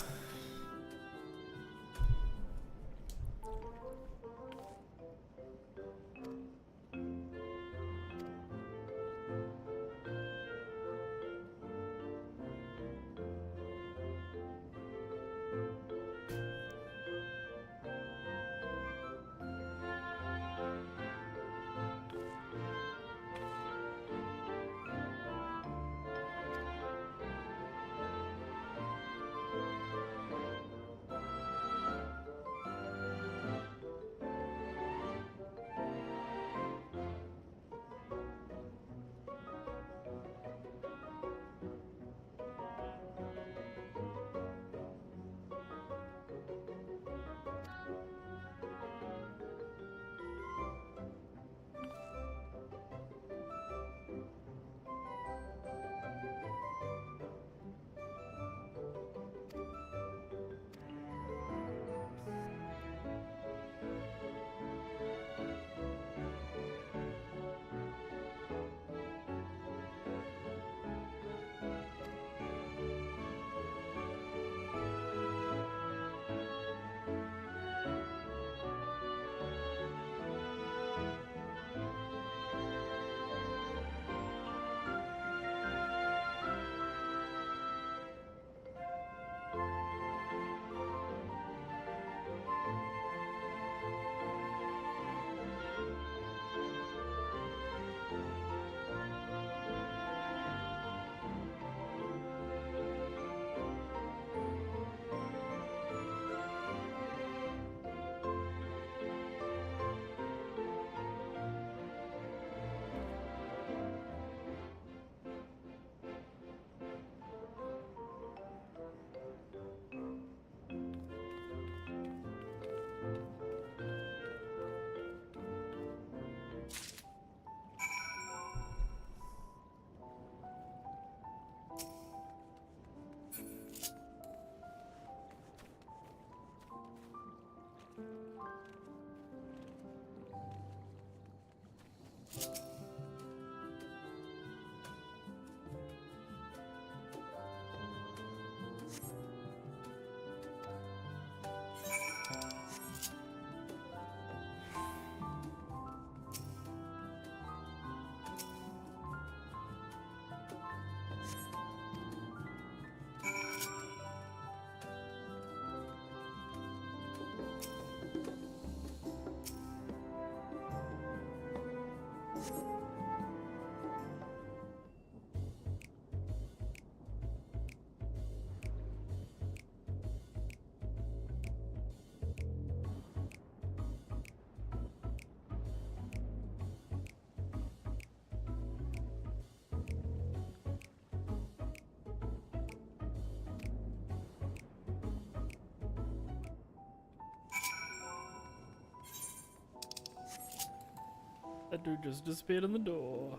That dude just disappeared in the door.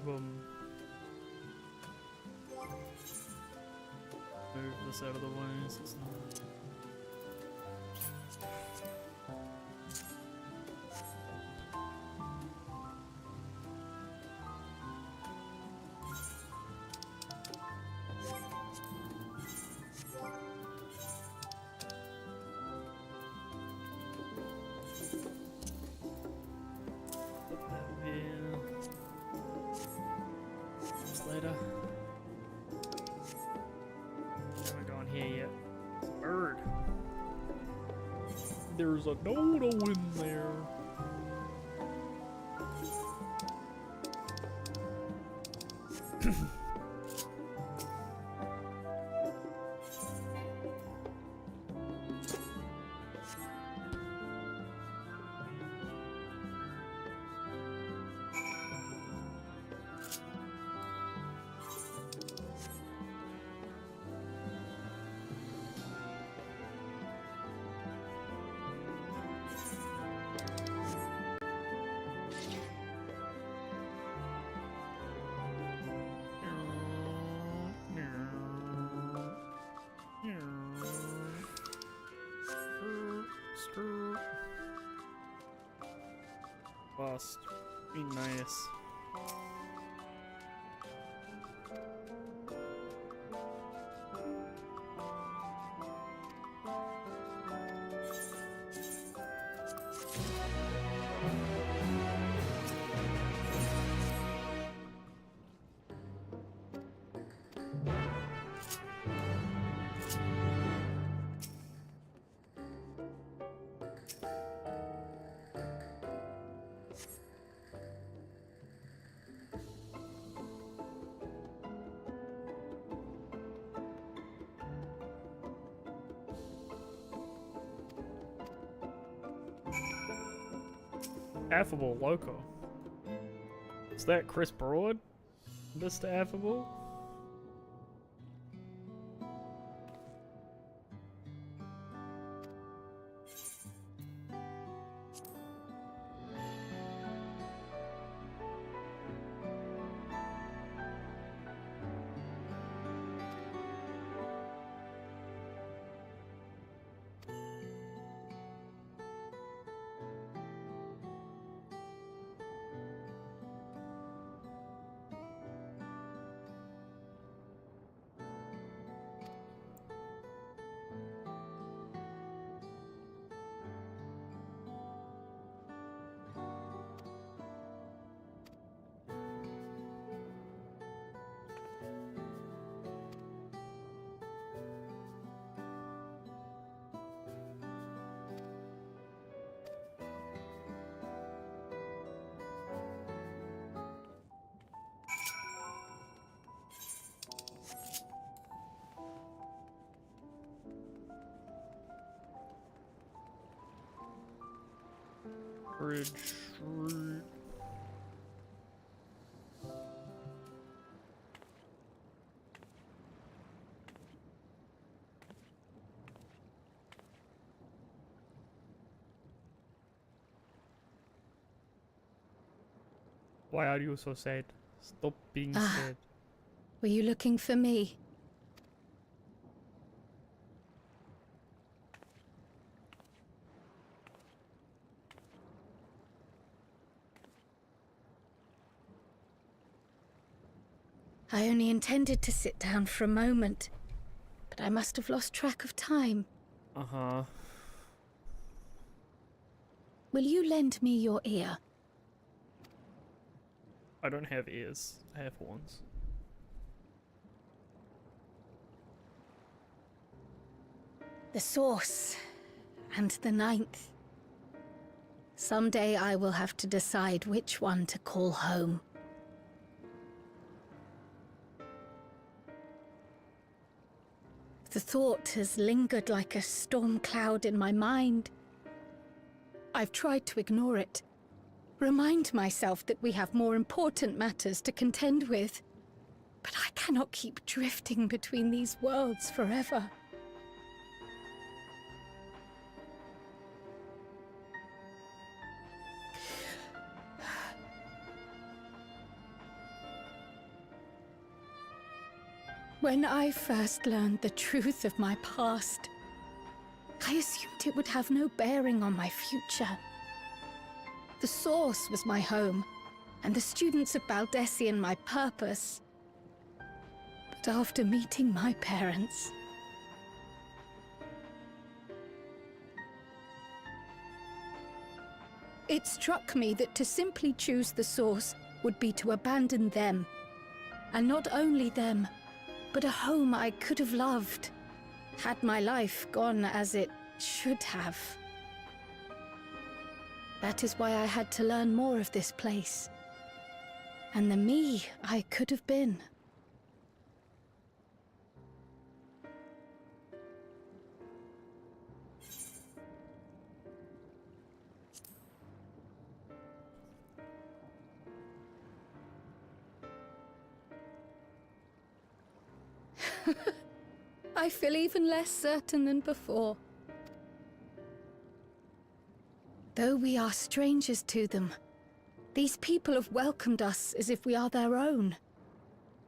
Boom. Move this out of the way so it's not... Later. Haven't gone here yet. Bird. There's a dodo in there. Must be nice. Affable Loco. Is that Chris Broad? Mr. Affable? Bridge route. Why are you so sad? Stop being sad. Were you looking for me? I only intended to sit down for a moment, but I must have lost track of time. Uh-huh. Will you lend me your ear? I don't have ears. I have horns. The source and the ninth. Someday I will have to decide which one to call home. The thought has lingered like a storm cloud in my mind. I've tried to ignore it, remind myself that we have more important matters to contend with. But I cannot keep drifting between these worlds forever. When I first learned the truth of my past, I assumed it would have no bearing on my future. The Source was my home, and the students of Baldessian my purpose. But after meeting my parents, it struck me that to simply choose the Source would be to abandon them. And not only them, but a home I could have loved, had my life gone as it should have. That is why I had to learn more of this place, and the me I could have been. I feel even less certain than before. Though we are strangers to them, these people have welcomed us as if we are their own.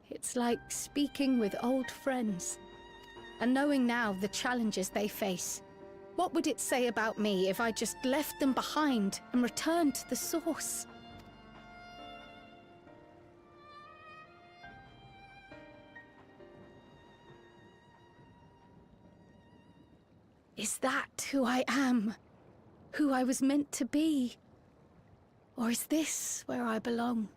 It's like speaking with old friends. And knowing now the challenges they face, what would it say about me if I just left them behind and returned to the Source? Is that who I am? Who I was meant to be? Or is this where I belong?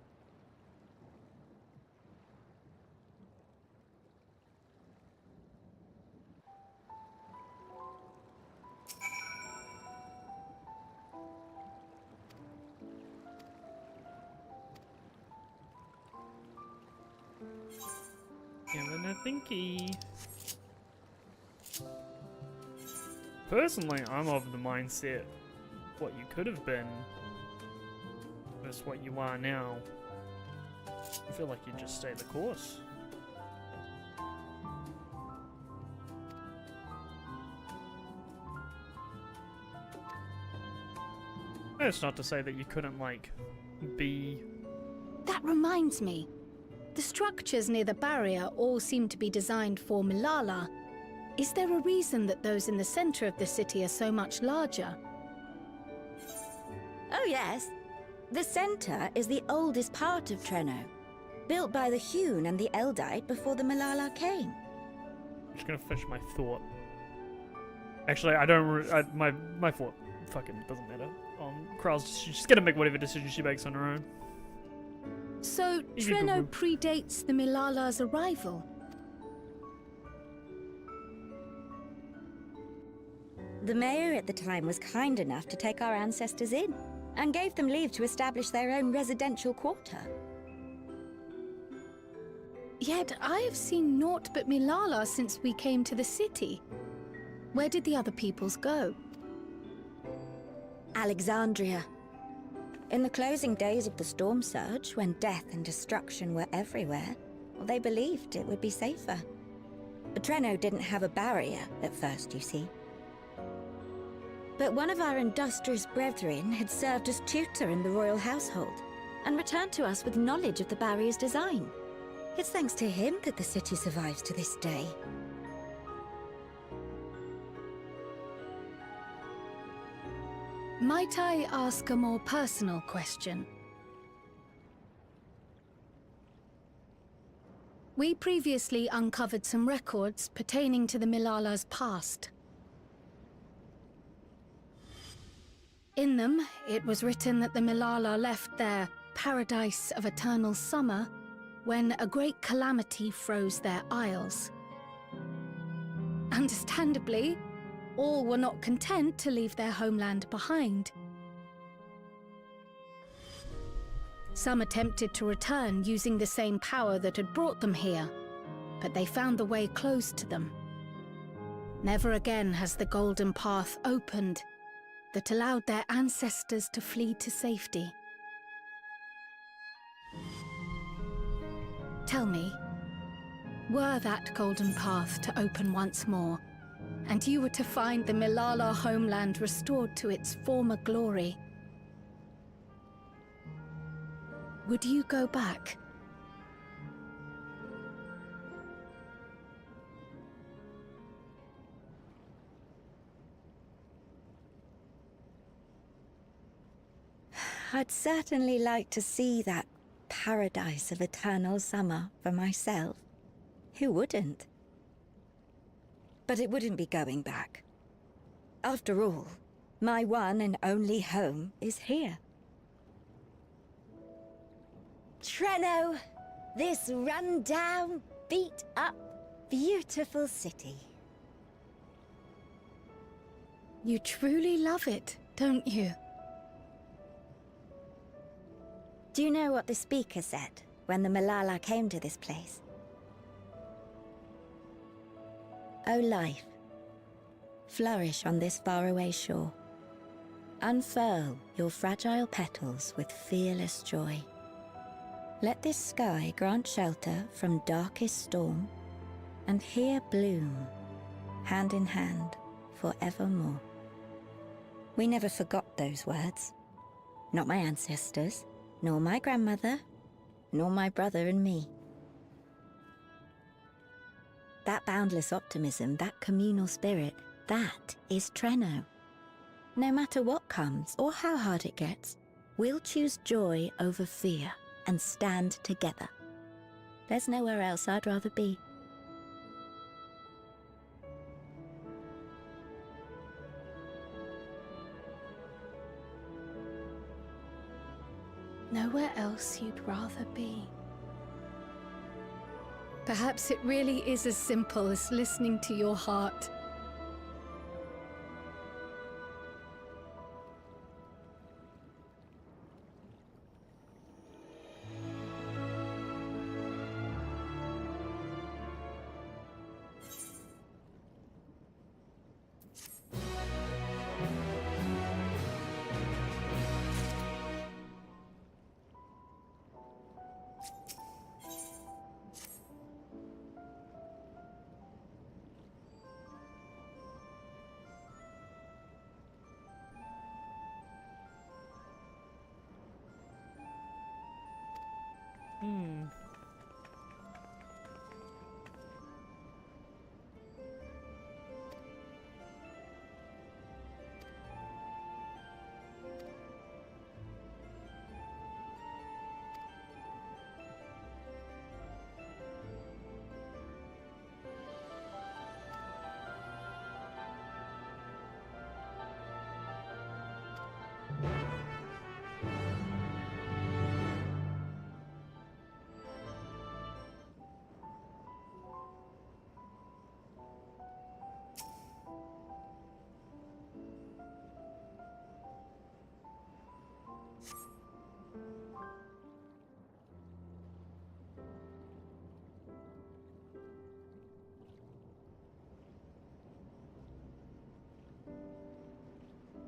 Given a thinky. Personally, I'm of the mindset what you could have been versus what you are now. I feel like you just stay the course. It's not to say that you couldn't, like, be... That reminds me. The structures near the barrier all seem to be designed for Milala. Is there a reason that those in the center of the city are so much larger? Oh yes. The center is the oldest part of Treno, built by the Hewn and the Eldite before the Milala came. I'm just gonna finish my thought. Actually, I don't... my thought fucking doesn't matter. She's gonna make whatever decision she makes on her own. So, Treno predates the Milala's arrival? The mayor at the time was kind enough to take our ancestors in, and gave them leave to establish their own residential quarter. Yet I have seen naught but Milala since we came to the city. Where did the other peoples go? Alexandria. In the closing days of the storm surge, when death and destruction were everywhere, they believed it would be safer. But Treno didn't have a barrier at first, you see. But one of our industrious brethren had served as tutor in the royal household, and returned to us with knowledge of the barrier's design. It's thanks to him that the city survives to this day. Might I ask a more personal question? We previously uncovered some records pertaining to the Milala's past. In them, it was written that the Milala left their paradise of eternal summer when a great calamity froze their isles. Understandably, all were not content to leave their homeland behind. Some attempted to return using the same power that had brought them here, but they found the way closed to them. Never again has the golden path opened that allowed their ancestors to flee to safety. Tell me, Were that golden path to open once more, and you were to find the Milala homeland restored to its former glory, would you go back? I'd certainly like to see that paradise of eternal summer for myself. Who wouldn't? But it wouldn't be going back. After all, my one and only home is here. Treno, this run-down, beat-up, beautiful city. You truly love it, don't you? Do you know what the speaker said when the Milala came to this place? O life, flourish on this faraway shore. Unfurl your fragile petals with fearless joy. Let this sky grant shelter from darkest storm, and here bloom, hand in hand, forevermore. We never forgot those words. Not my ancestors, nor my grandmother, nor my brother and me. That boundless optimism, that communal spirit, that is Treno. No matter what comes or how hard it gets, we'll choose joy over fear and stand together. There's nowhere else I'd rather be. Nowhere else you'd rather be. Perhaps it really is as simple as listening to your heart.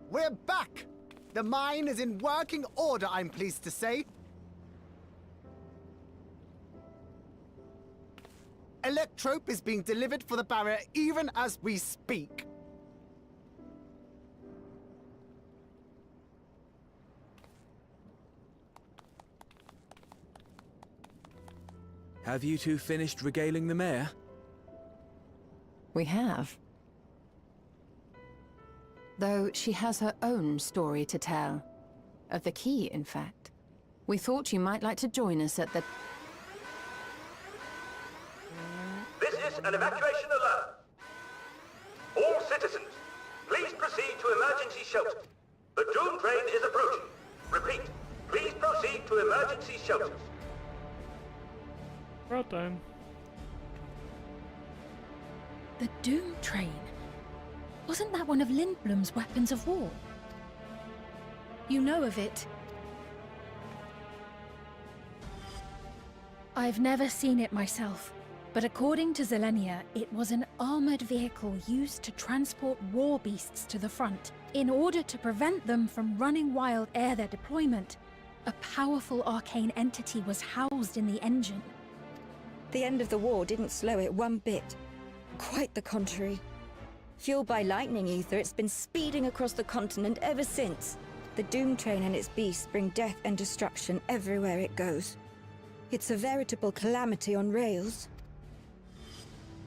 We're back! The mine is in working order, I'm pleased to say. Electrope is being delivered for the barrier even as we speak. Have you two finished regaling the mayor? We have. Though she has her own story to tell. Of the key, in fact. We thought you might like to join us at the... This is an evacuation alert. All citizens, please proceed to emergency shelters. The Dawntrail is approaching. Repeat, please proceed to emergency shelters. Right time. The Doom Train? Wasn't that one of Lindblom's weapons of war? You know of it? I've never seen it myself, but according to Zelenia, it was an armored vehicle used to transport war beasts to the front. In order to prevent them from running wild ere their deployment, a powerful arcane entity was housed in the engine. The end of the war didn't slow it one bit. Quite the contrary. Fueled by lightning ether, it's been speeding across the continent ever since. The Dawntrail and its beasts bring death and destruction everywhere it goes. It's a veritable calamity on rails.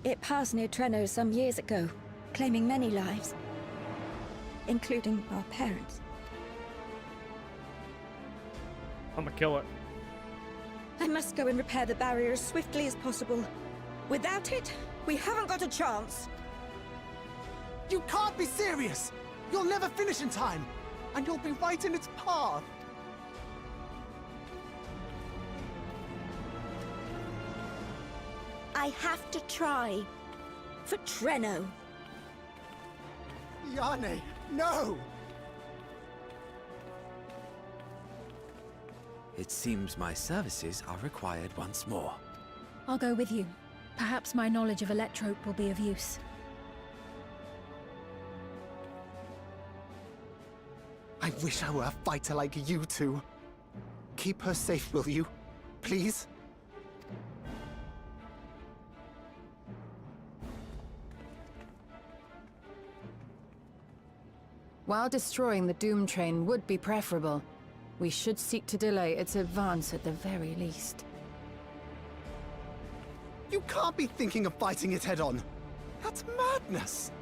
It passed near Trenno some years ago, claiming many lives, including our parents. I'ma kill it. I must go and repair the barrier as swiftly as possible. Without it, we haven't got a chance. You can't be serious! You'll never finish in time, and you'll be right in its path. I have to try. For Trenno. Yane, no! It seems my services are required once more. I'll go with you. Perhaps my knowledge of Electrope will be of use. I wish I were a fighter like you two. Keep her safe, will you? Please? While destroying the Dawntrail would be preferable, we should seek to delay its advance at the very least. You can't be thinking of fighting it head-on. That's madness!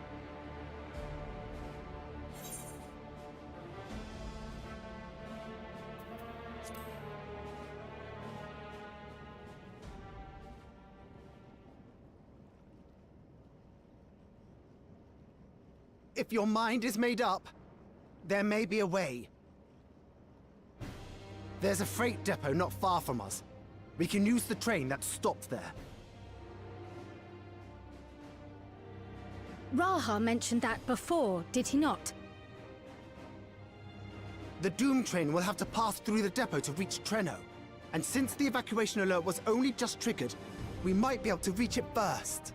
If your mind is made up, there may be a way. There's a freight depot not far from us. We can use the train that's stopped there. Raha mentioned that before, did he not? The Dawntrail will have to pass through the depot to reach Trenno. And since the evacuation alert was only just triggered, we might be able to reach it first.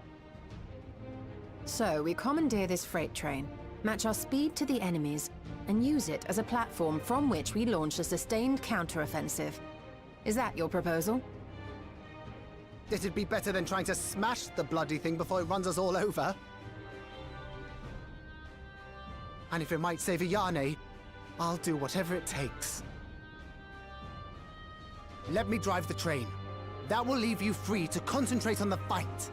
So, we commandeer this freight train, match our speed to the enemy's, and use it as a platform from which we launch a sustained counteroffensive. Is that your proposal? It'd be better than trying to smash the bloody thing before it runs us all over. And if it might save Yane, I'll do whatever it takes. Let me drive the train. That will leave you free to concentrate on the fight.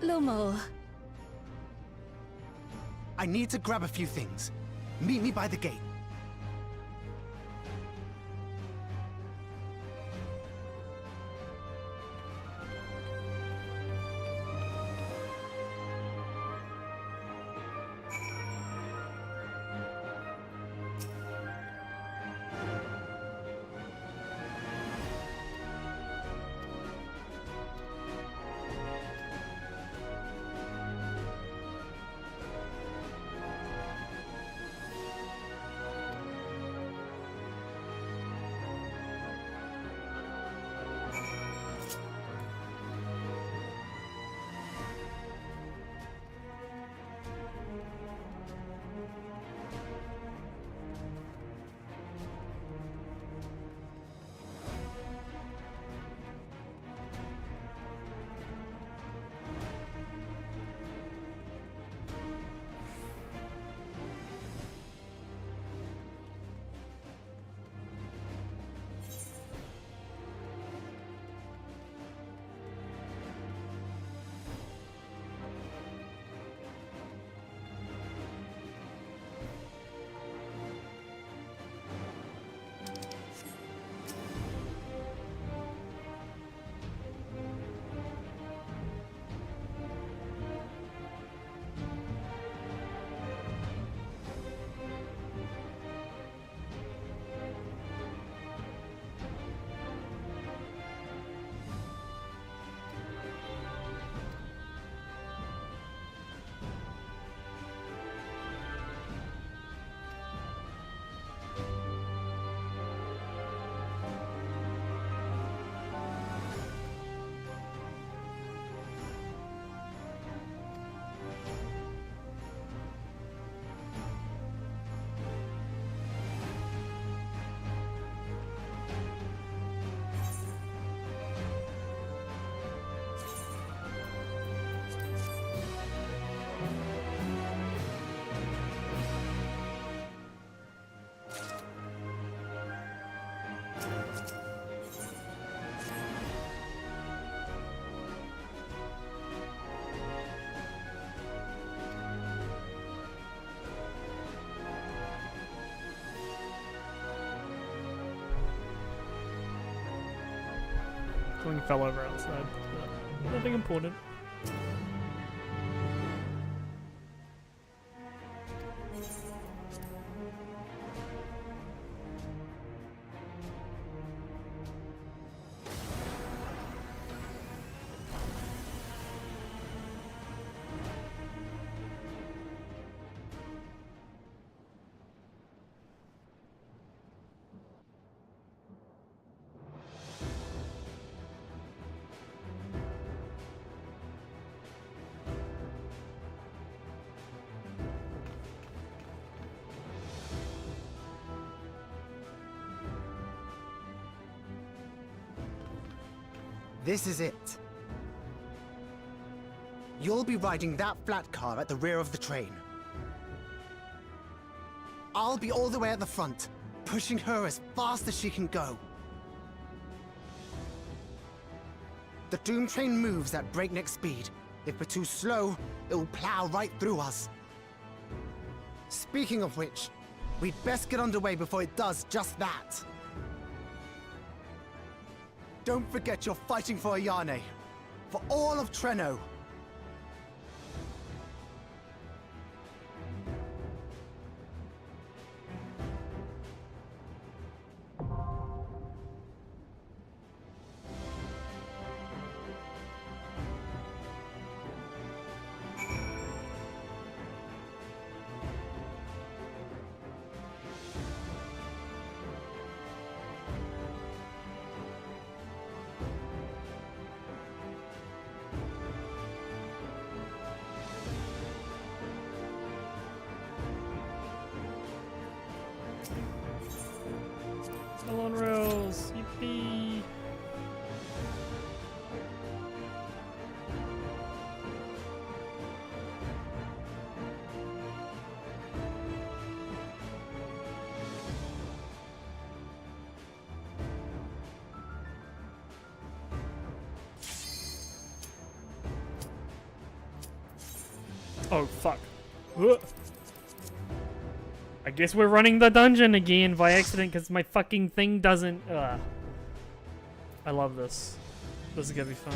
Lumel. I need to grab a few things. Meet me by the gate. fell over outside. But nothing important. This is it. You'll be riding that flat car at the rear of the train. I'll be all the way at the front, pushing her as fast as she can go. The Doom train moves at breakneck speed. If we're too slow, it will plow right through us. Speaking of which, we'd best get underway before it does just that. Don't forget you're fighting for Ayane. For all of Treno. Still on rails, yippee! Oh fuck. Ugh. I guess we're running the dungeon again by accident because my fucking thing doesn't. I love this. This is gonna be fun.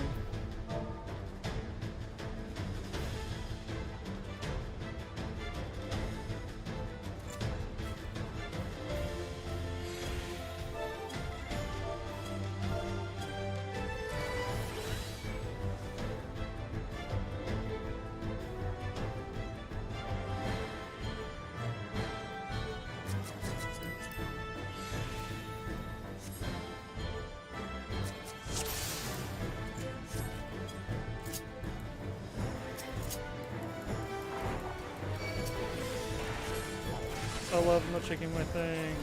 I love not checking my thing.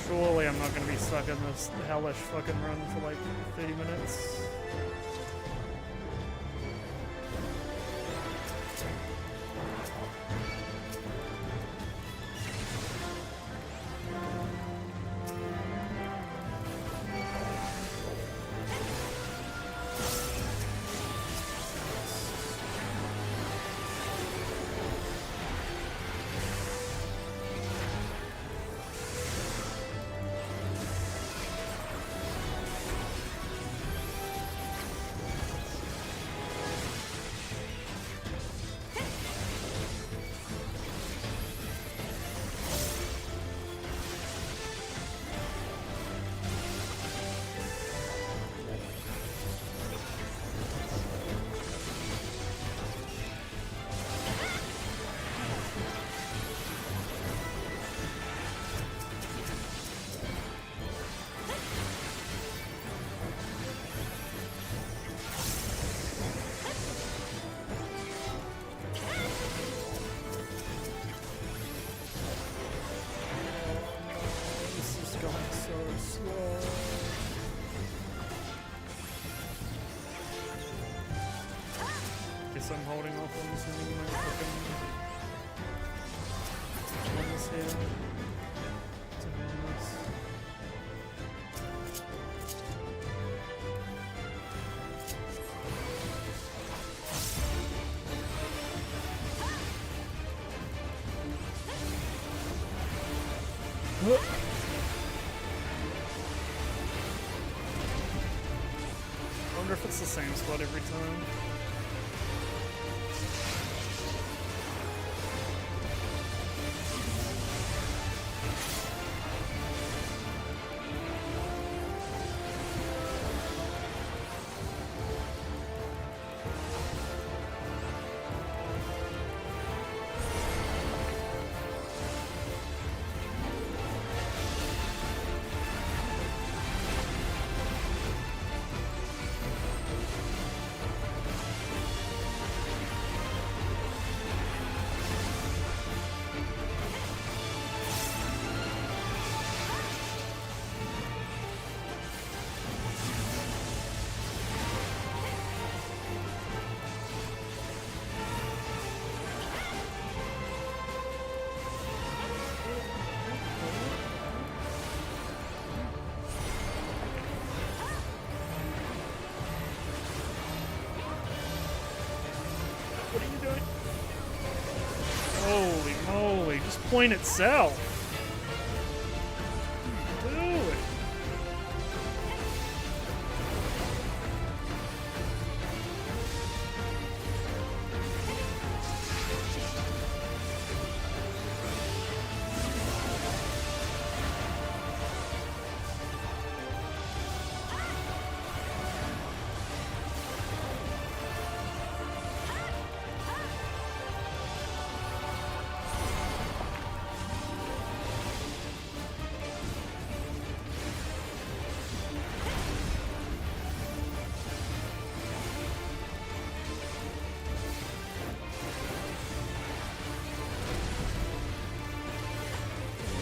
Surely I'm not gonna be stuck in this hellish fucking run for like 30 minutes. so I'm holding off on sending my fucking ones here. To be honest. I wonder if it's the same spot every time. What are you doing? Holy moly, just point itself. What are you doing?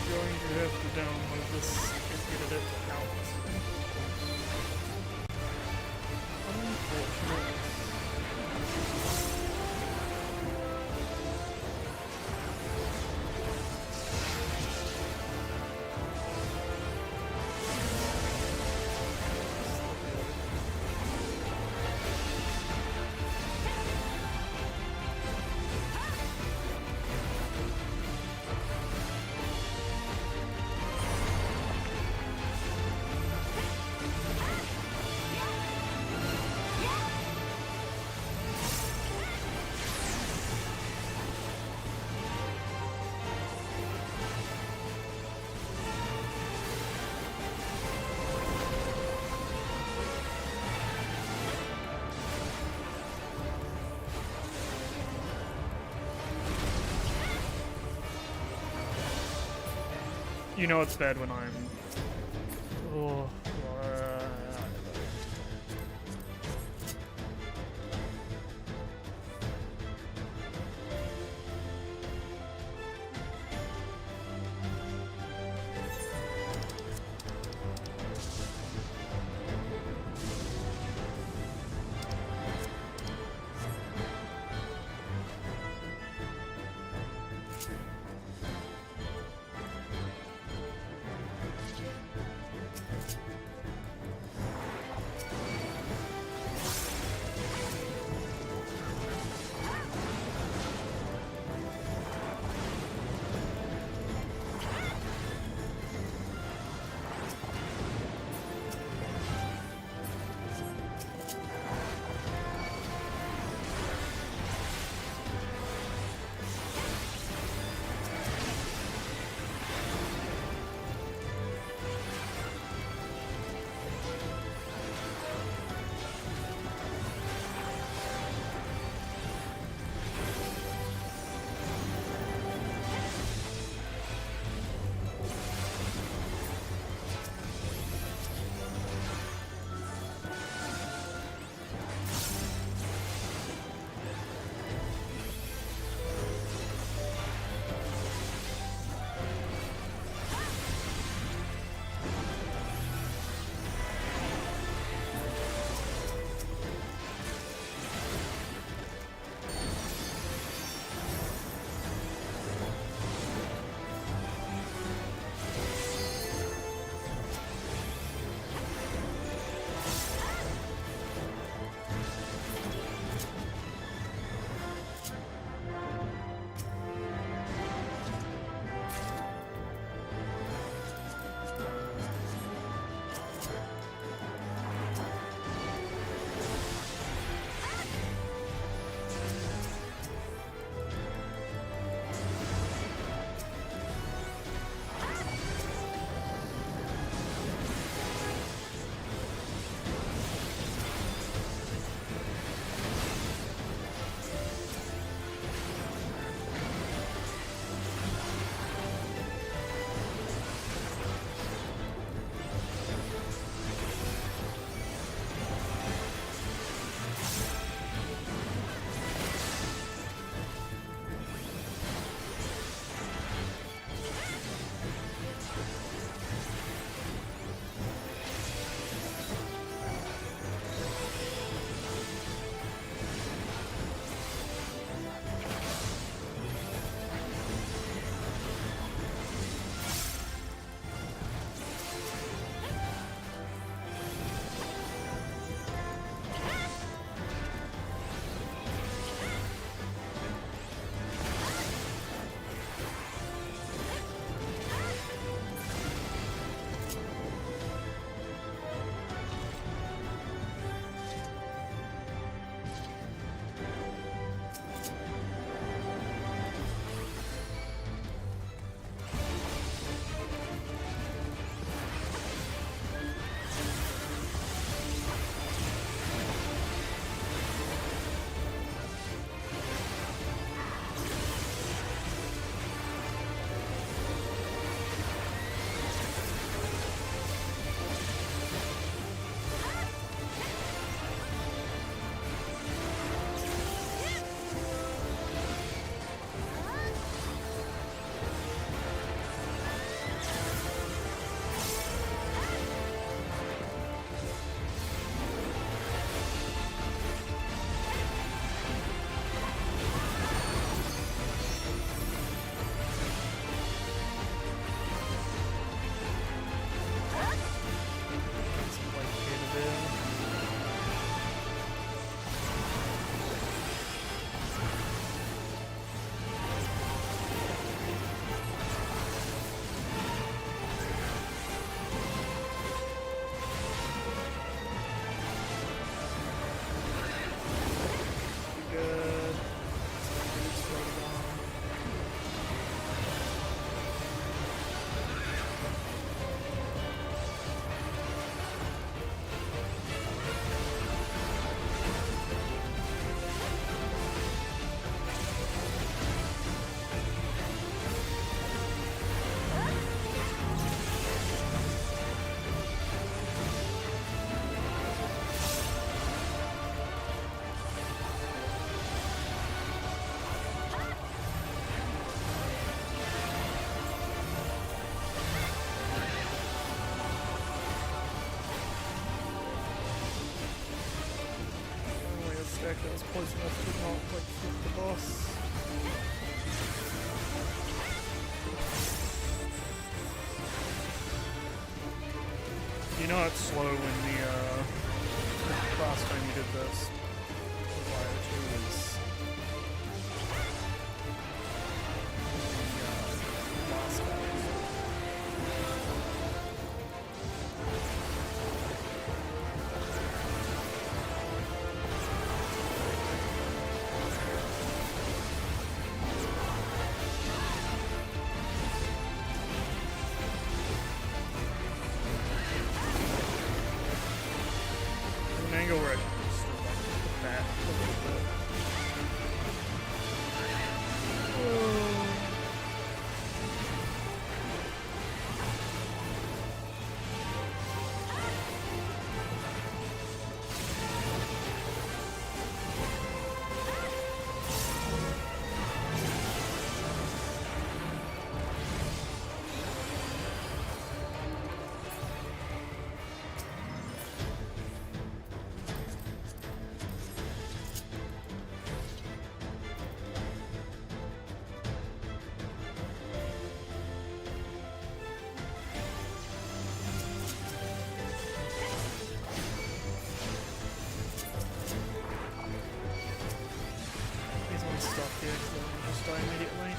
Going to have to download this and get it out. Unfortunate. You know it's bad when I'm... Oh, It was close enough to not like hit the boss. You know it's slow when the last time you did this. Mango where I can just back a little bit. Stuff here, so I'll just die immediately.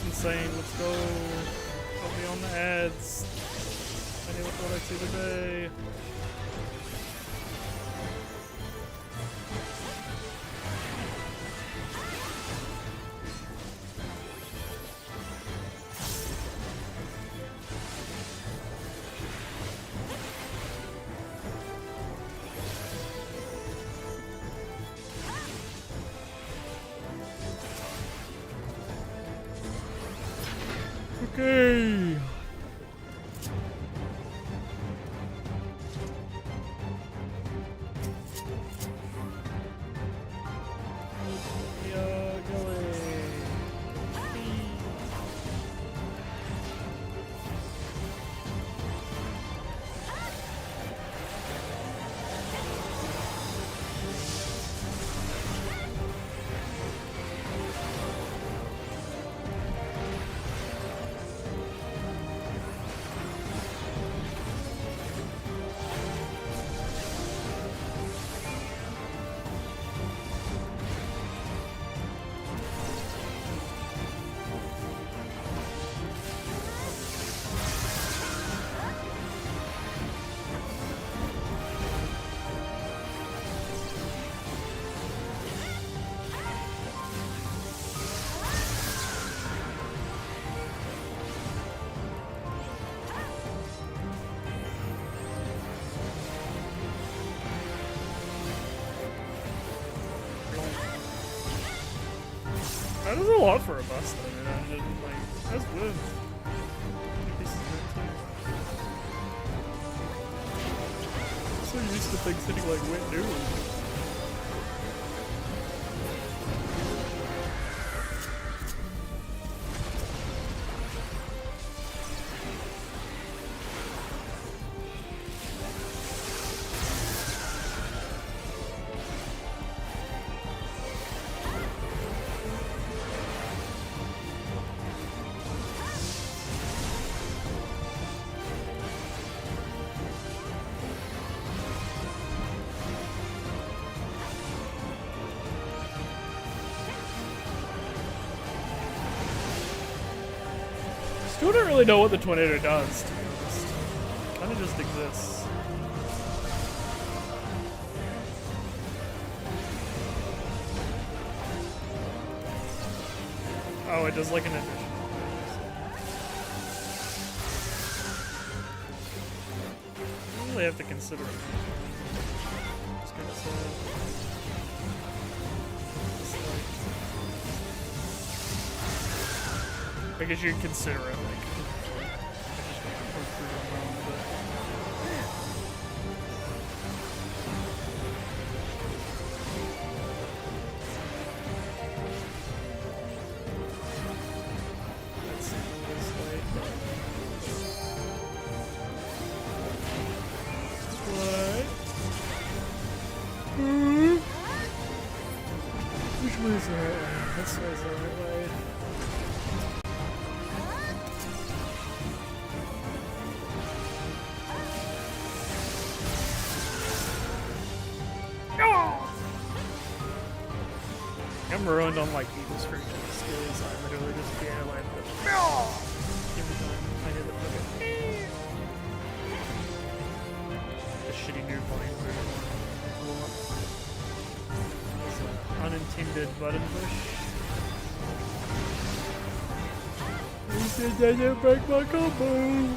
Insane, let's go. Put me on the ads. I need what I see today. Okay. That is a lot for a bus though, man. Like, that's worth pieces of it too. I'm so used to things hitting like wet noodles. Still don't really know what the tornado does, to be honest. Kind of just exists. Oh, it does like an addition. I really have to consider it. Just gonna say. I guess you can consider it, like, I just want to poke through them a little bit. Let's see this way. What? Which way is the right way? This way is the right way. I'm ruined on like evil screeching skills. I literally just get like every time I hit it. The shitty new playing version. It's an unintended button push. He said that didn't break my combo.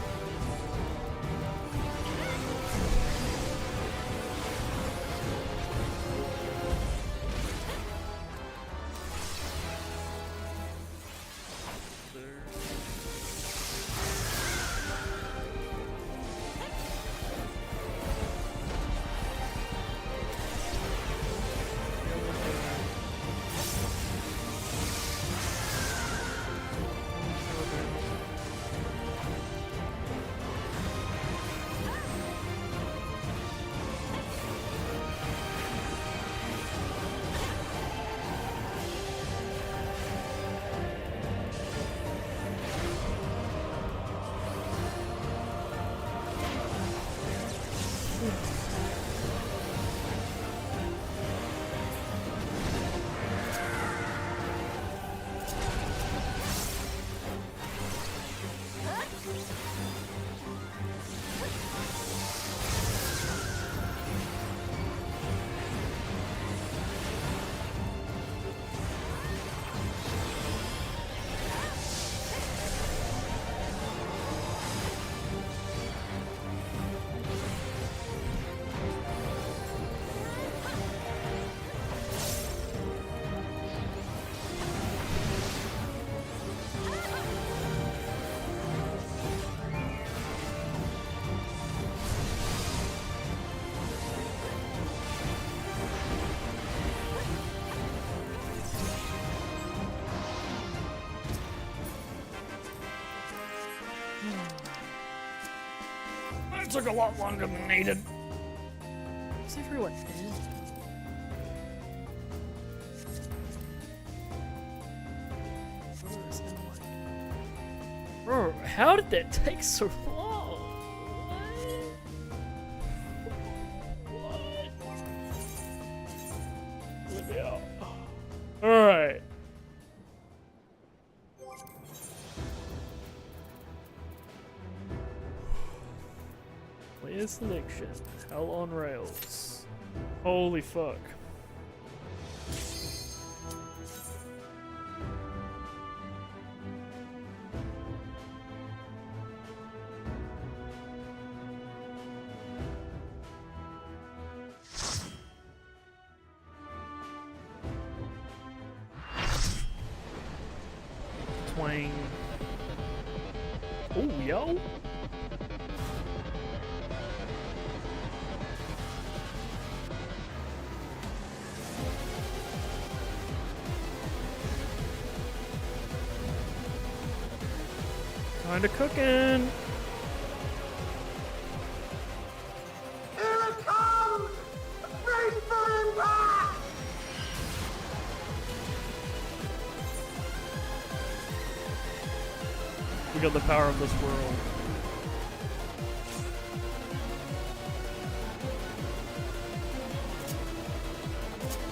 It took a lot longer than needed. Is everyone dead? Bro, how did that take so long? What? What? Alright. Player selection. Hell on rails. Holy fuck. playing. Oh, yo. Kinda cooking. Here it comes! Brace for impact! We got the power of this world.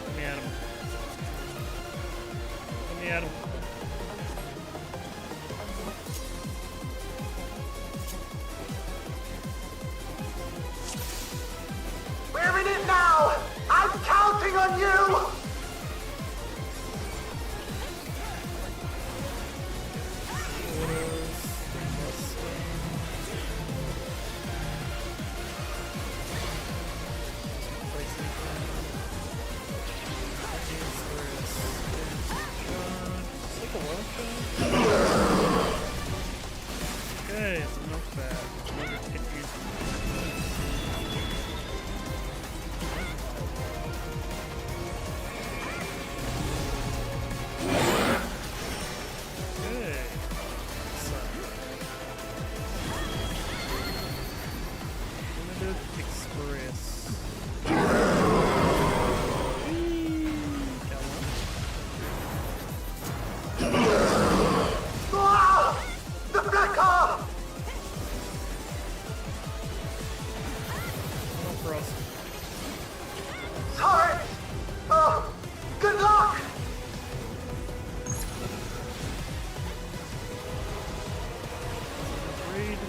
Let me at him. Let me at him. We're in it now! I'm counting on you! Okay, it's a milk bag. We'll just get used to it. Okay. So. Limited Express. Ah! The flicker! For us. Sorry! Oh, good luck! Read.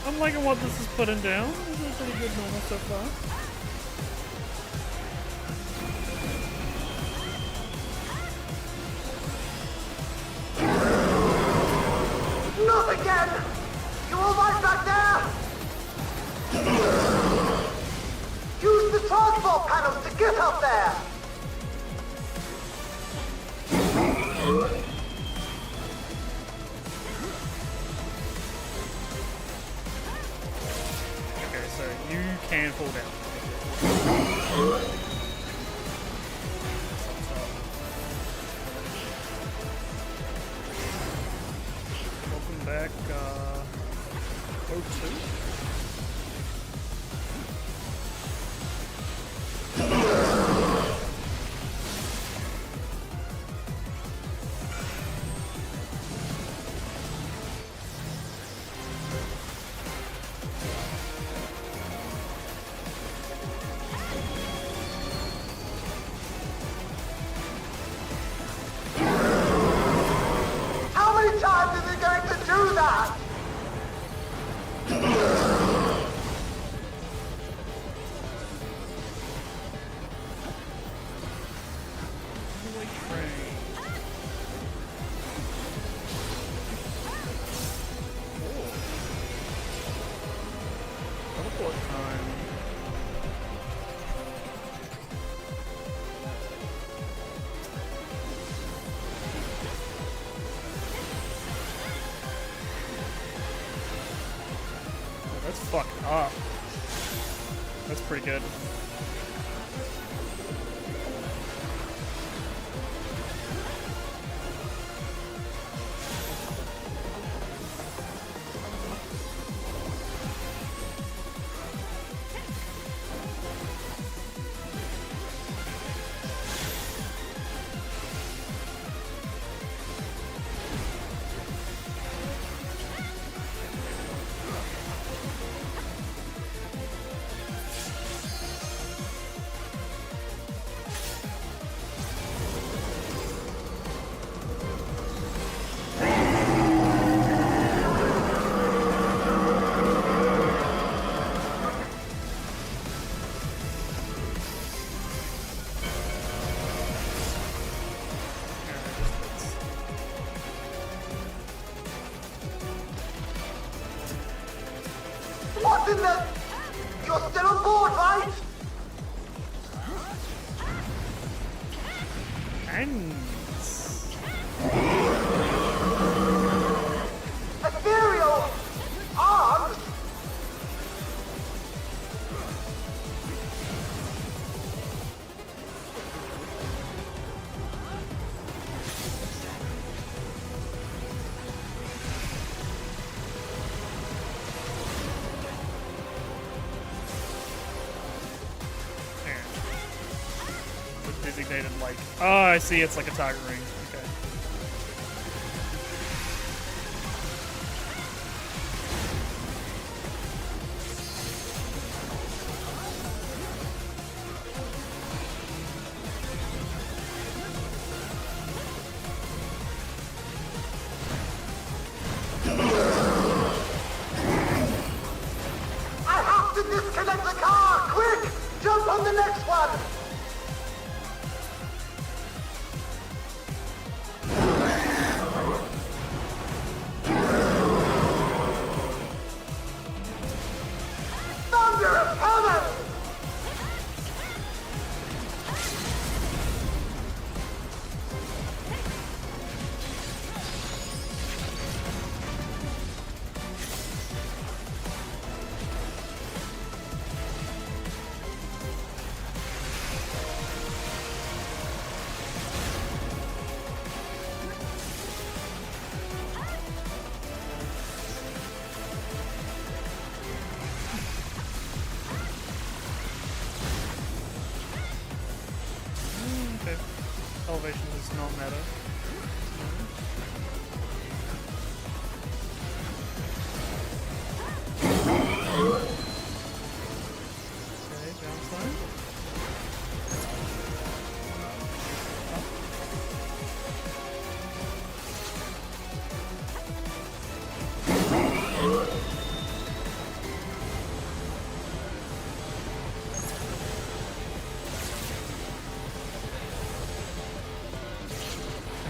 I'm liking what this is putting down. This is pretty good normal so far. Not again! You all right back there? Use the transport panels to get up there! Okay, so you can fall down. Welcome back, O2. How many times are they going to do that? Runaway train. Oh. Teleport time. Oh, that's fucked up. That's pretty good. on board, right? And Ethereal arms? the designated like. Oh, I see. It's like a target ring. Okay. I have to disconnect the car! Quick! Jump on the next one! Thunder of heaven! Okay. Elevation does not matter. Okay, downside.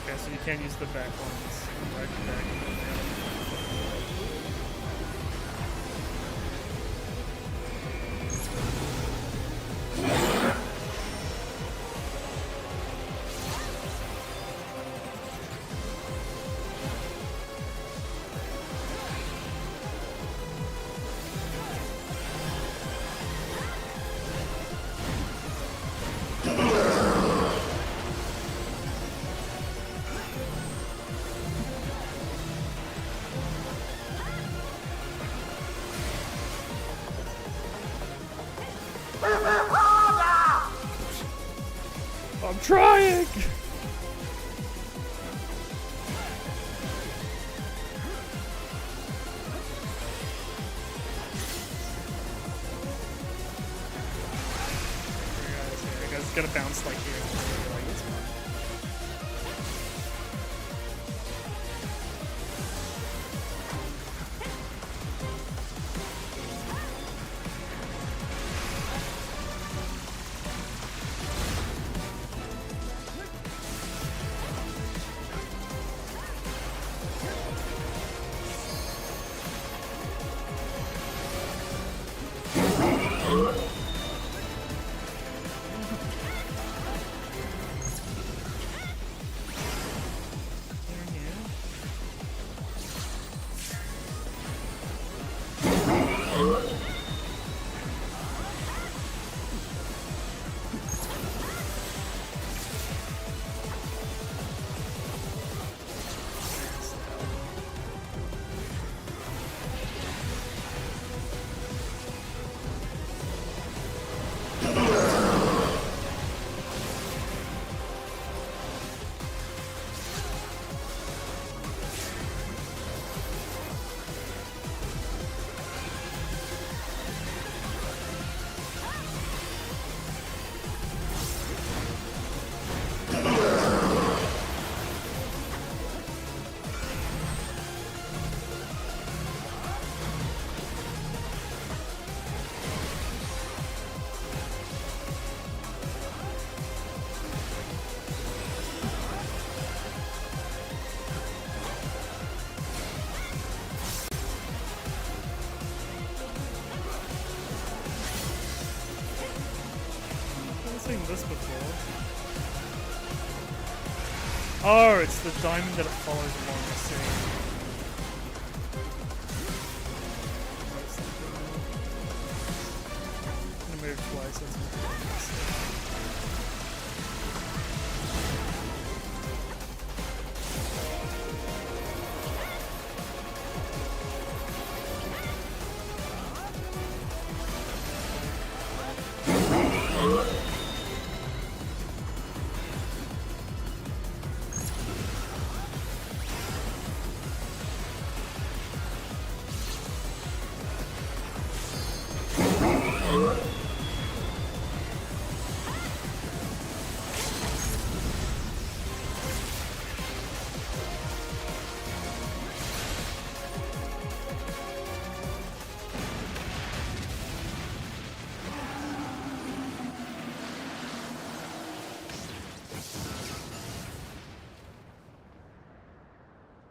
Okay, so you can't use the back ones. Right back. I'm trying! You guys gotta bounce like here. Like, it's fine. seen this before. Oh, it's the diamond that it follows along the sea. I'm gonna move twice. That's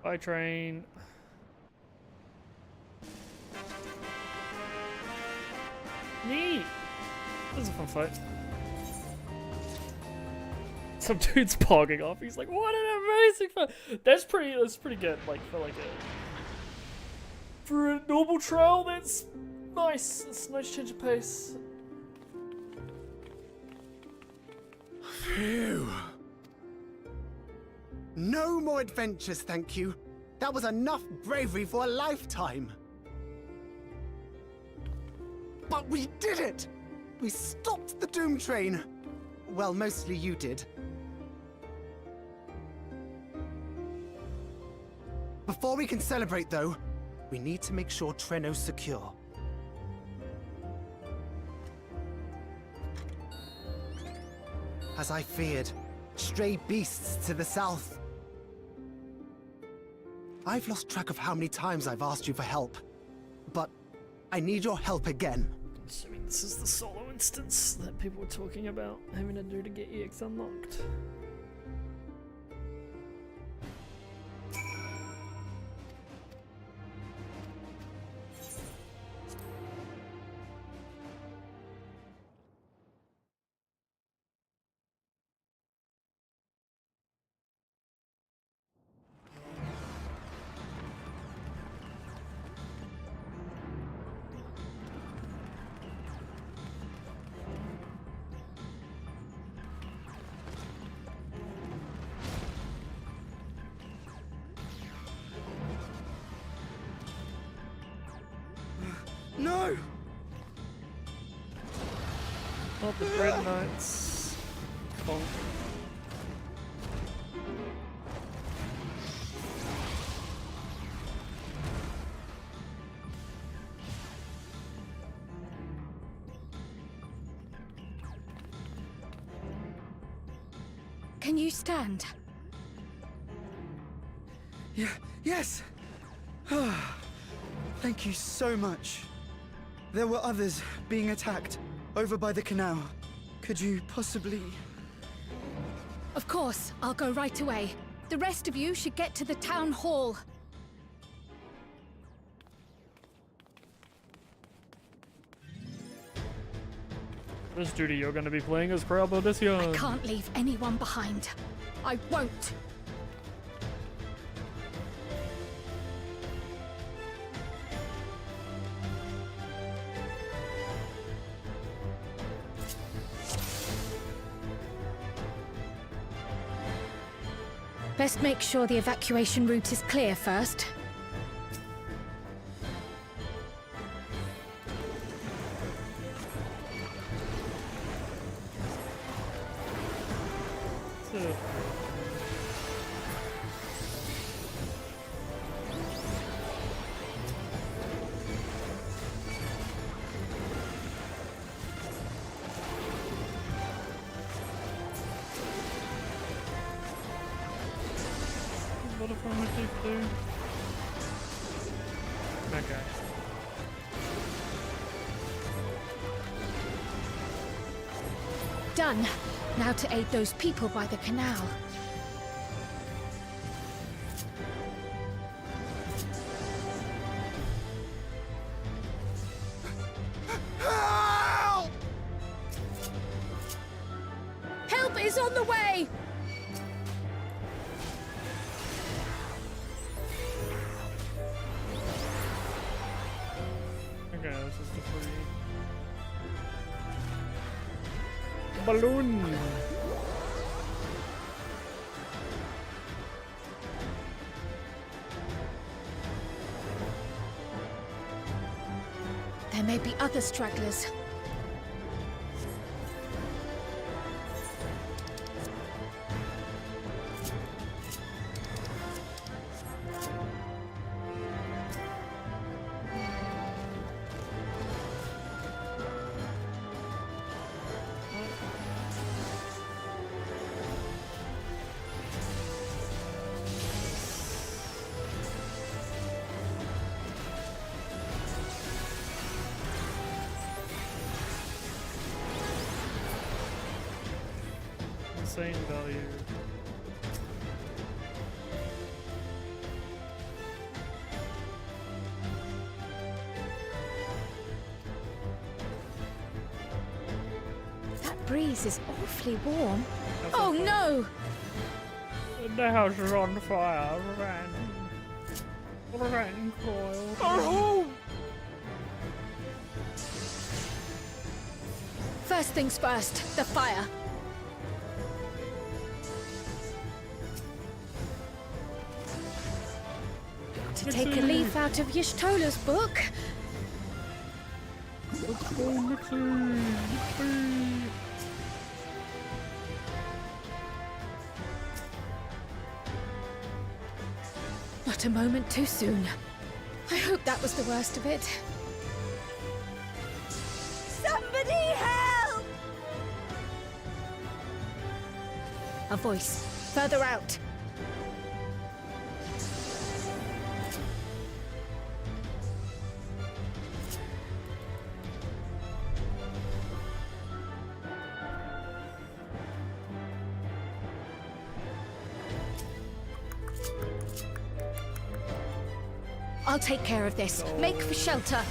Bye, train. Neat! That was a fun fight. Some dude's pogging off. He's like, "What an amazing fight!" That's pretty good. Like for a normal trail, that's nice. It's a nice change of pace. Phew. No more adventures, thank you. That was enough bravery for a lifetime. But we did it! We stopped the Doom Train. Well, mostly you did. Before we can celebrate, though, we need to make sure Treno's secure. As I feared, stray beasts to the south. I've lost track of how many times I've asked you for help, but I need your help again. Assuming this is the solo instance that people were talking about having to do to get EX unlocked. No! Not the Dread Knights. Bonk. Can you stand? Yeah, yes! Thank you so much. There were others being attacked over by the canal. Could you possibly... Of course, I'll go right away. The rest of you should get to the town hall. This duty you're going to be playing as Crowbar this year. I can't leave anyone behind. I won't. Best make sure the evacuation route is clear first. Okay. Done. Now to aid those people by the canal. is on the way! Okay, this is the free balloon. There may be other stragglers. Insane value. That breeze is awfully warm. Oh no! The house is on fire. Ran coil. Oh! First things first, the fire. To take a leaf out of Y'shtola's book. Let's go, Nixie. Not a moment too soon. I hope that was the worst of it. Somebody help! A voice, further out. I'll take care of this. Make for shelter.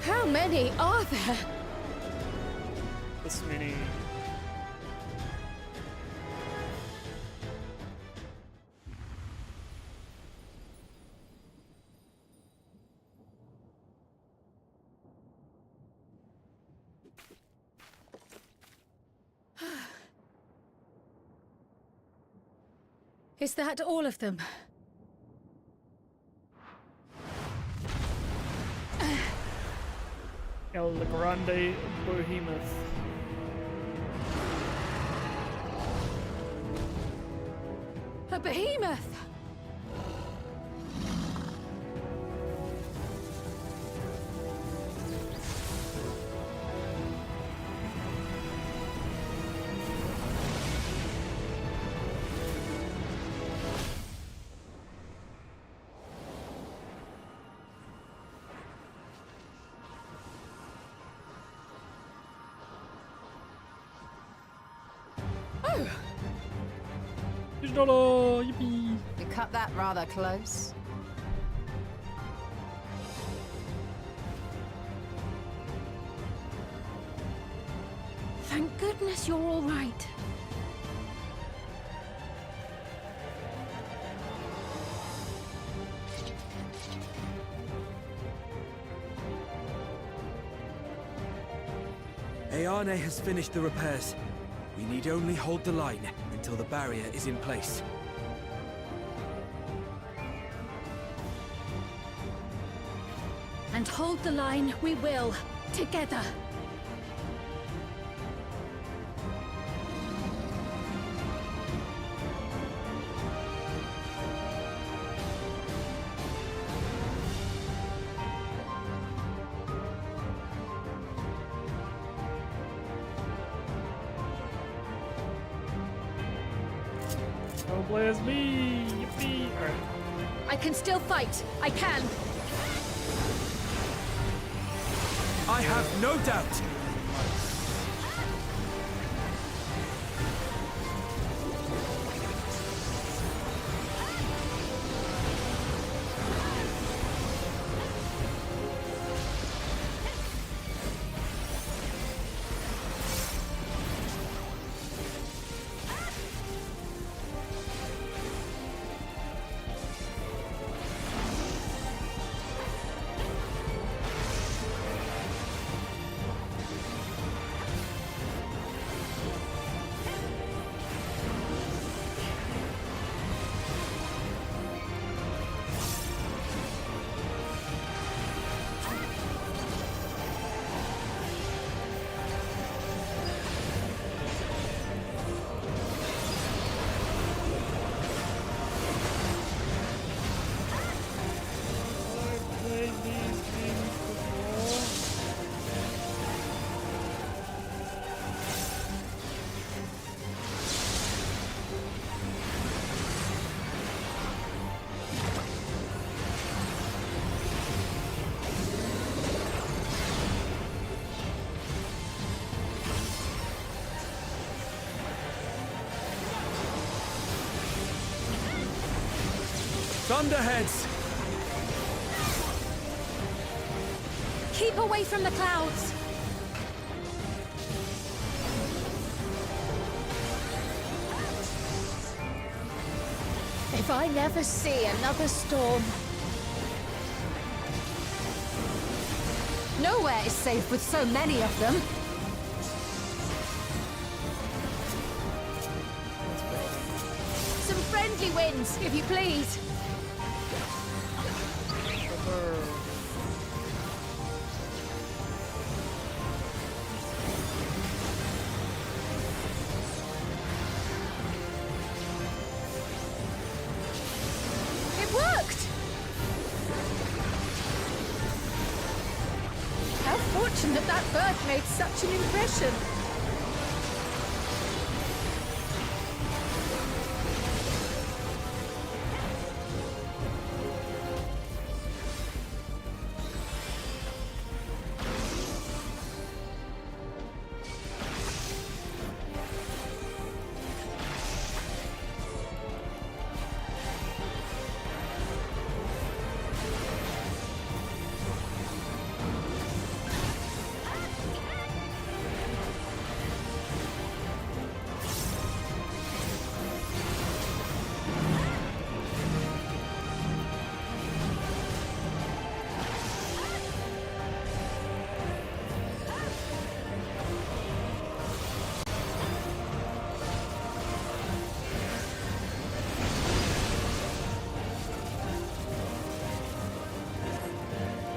How many are there? This many. Is that all of them? El Grande Behemoth. A behemoth! $1, yippee! You cut that rather close. Thank goodness you're all right. Ayane has finished the repairs. We need only hold the line until the barrier is in place. And hold the line we will, together. Where's me? Yippee! Alright. I can still fight. I can. I have no doubt. Thunderheads! Keep away from the clouds. If I never see another storm. Nowhere is safe with so many of them. Some friendly winds, if you please. It worked! How fortunate that bird made such an impression.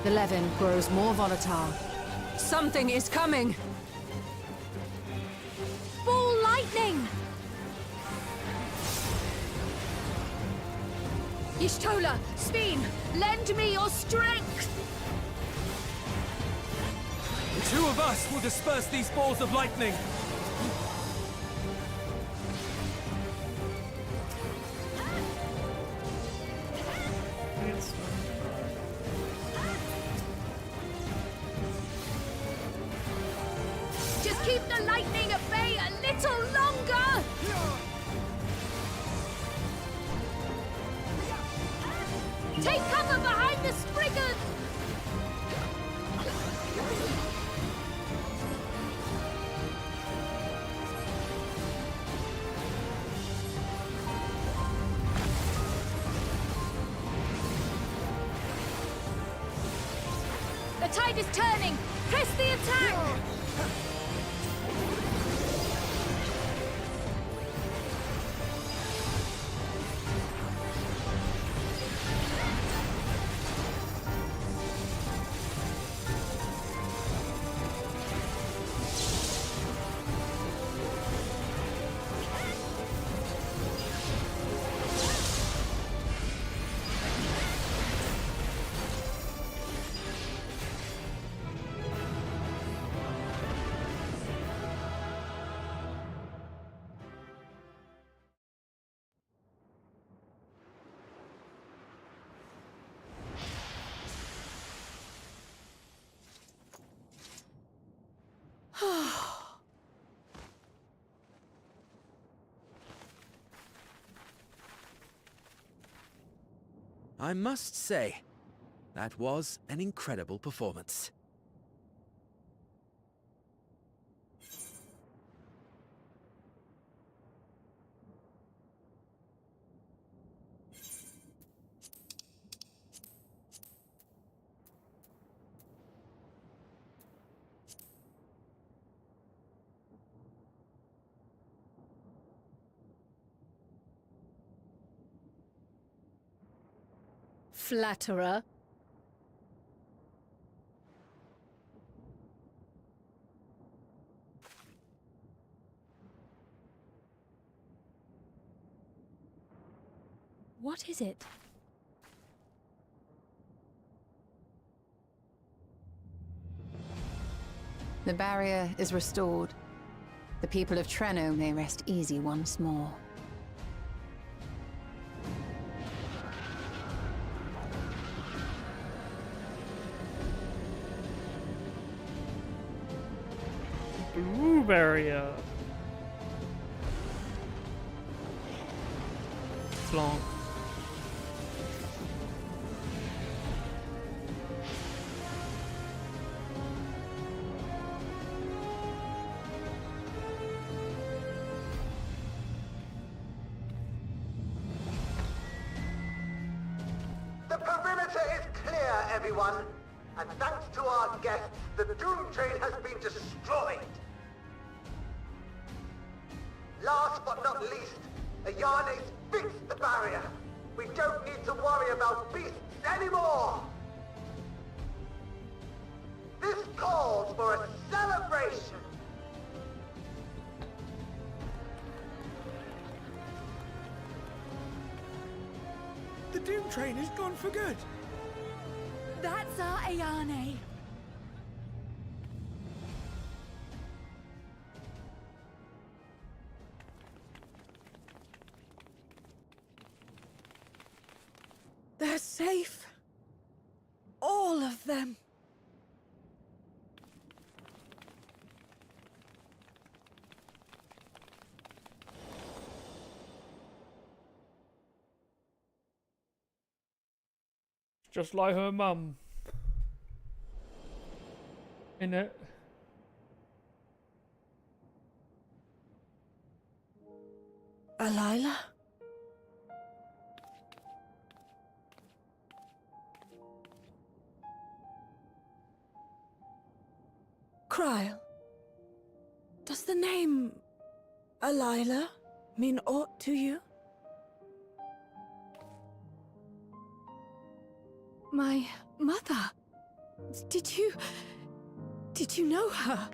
The Levin grows more volatile. Something is coming! Ball lightning! Y'shtola, Speen, lend me your strength! The two of us will disperse these balls of lightning! Just keep the lightning at bay a little longer! Take cover behind the Spriggan! The tide is turning! Press the attack! I must say, that was an incredible performance. Flatterer. What is it? The barrier is restored. The people of Treno may rest easy once more. Blue barrier. Flonk. The perimeter is clear, everyone. And thanks to our guests, the Dawntrail has been destroyed. Last but not least, Ayane's fixed the barrier. We don't need to worry about beasts anymore. This calls for a celebration. The Doom Train is gone for good. That's our Ayane. They're safe. All of them. Just like her mum. Innit? Alila? Kryl. Does the name Alila mean aught to you? My mother. Did you know her?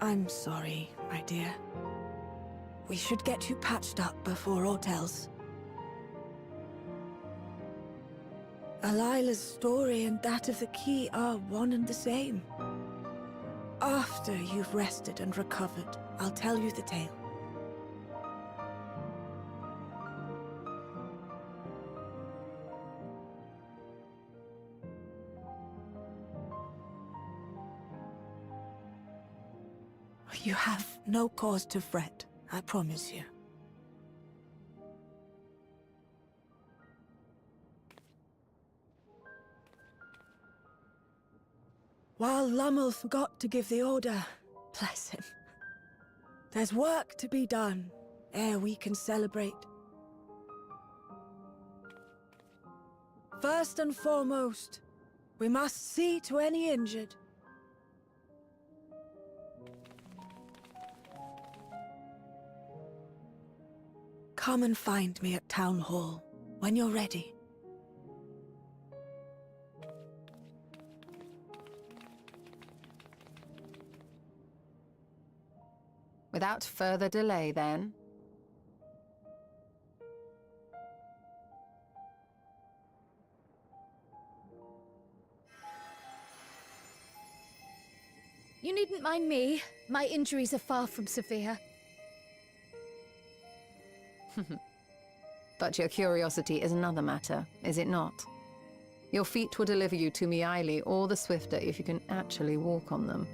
I'm sorry, my dear. We should get you patched up before aught else. Alila's story and that of the key are one and the same. After you've rested and recovered, I'll tell you the tale. You have no cause to fret, I promise you. While Lummel forgot to give the order, bless him, there's work to be done ere we can celebrate. First and foremost, we must see to any injured. Come and find me at Town Hall when you're ready. Without further delay, then. You needn't mind me. My injuries are far from severe. But your curiosity is another matter, is it not? Your feet will deliver you to Miaili all the swifter if you can actually walk on them.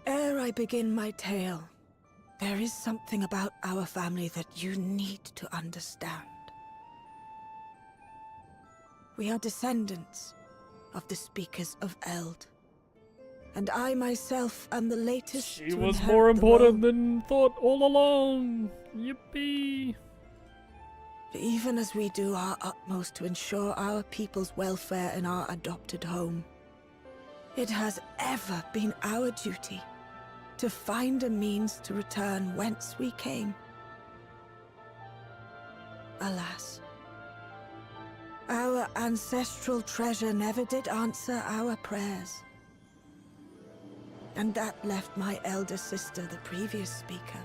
Ere I begin my tale, there is something about our family that you need to understand. We are descendants of the speakers of Eld. And I myself am the latest She to was inherit more the important role. than thought all along. Yippee! Even as we do our utmost to ensure our people's welfare in our adopted home, it has ever been our duty to find a means to return whence we came. Alas, our ancestral treasure never did answer our prayers. And that left my elder sister, the previous speaker,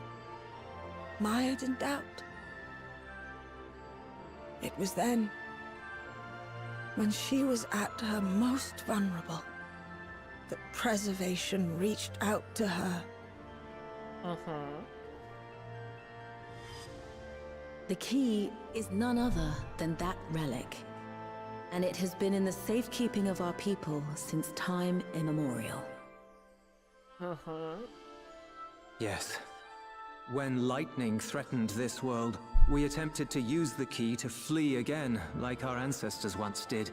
mired in doubt. It was then, when she was at her most vulnerable, that preservation reached out to her. The key is none other than that relic, and it has been in the safekeeping of our people since time immemorial. Yes. When lightning threatened this world, we attempted to use the key to flee again, like our ancestors once did.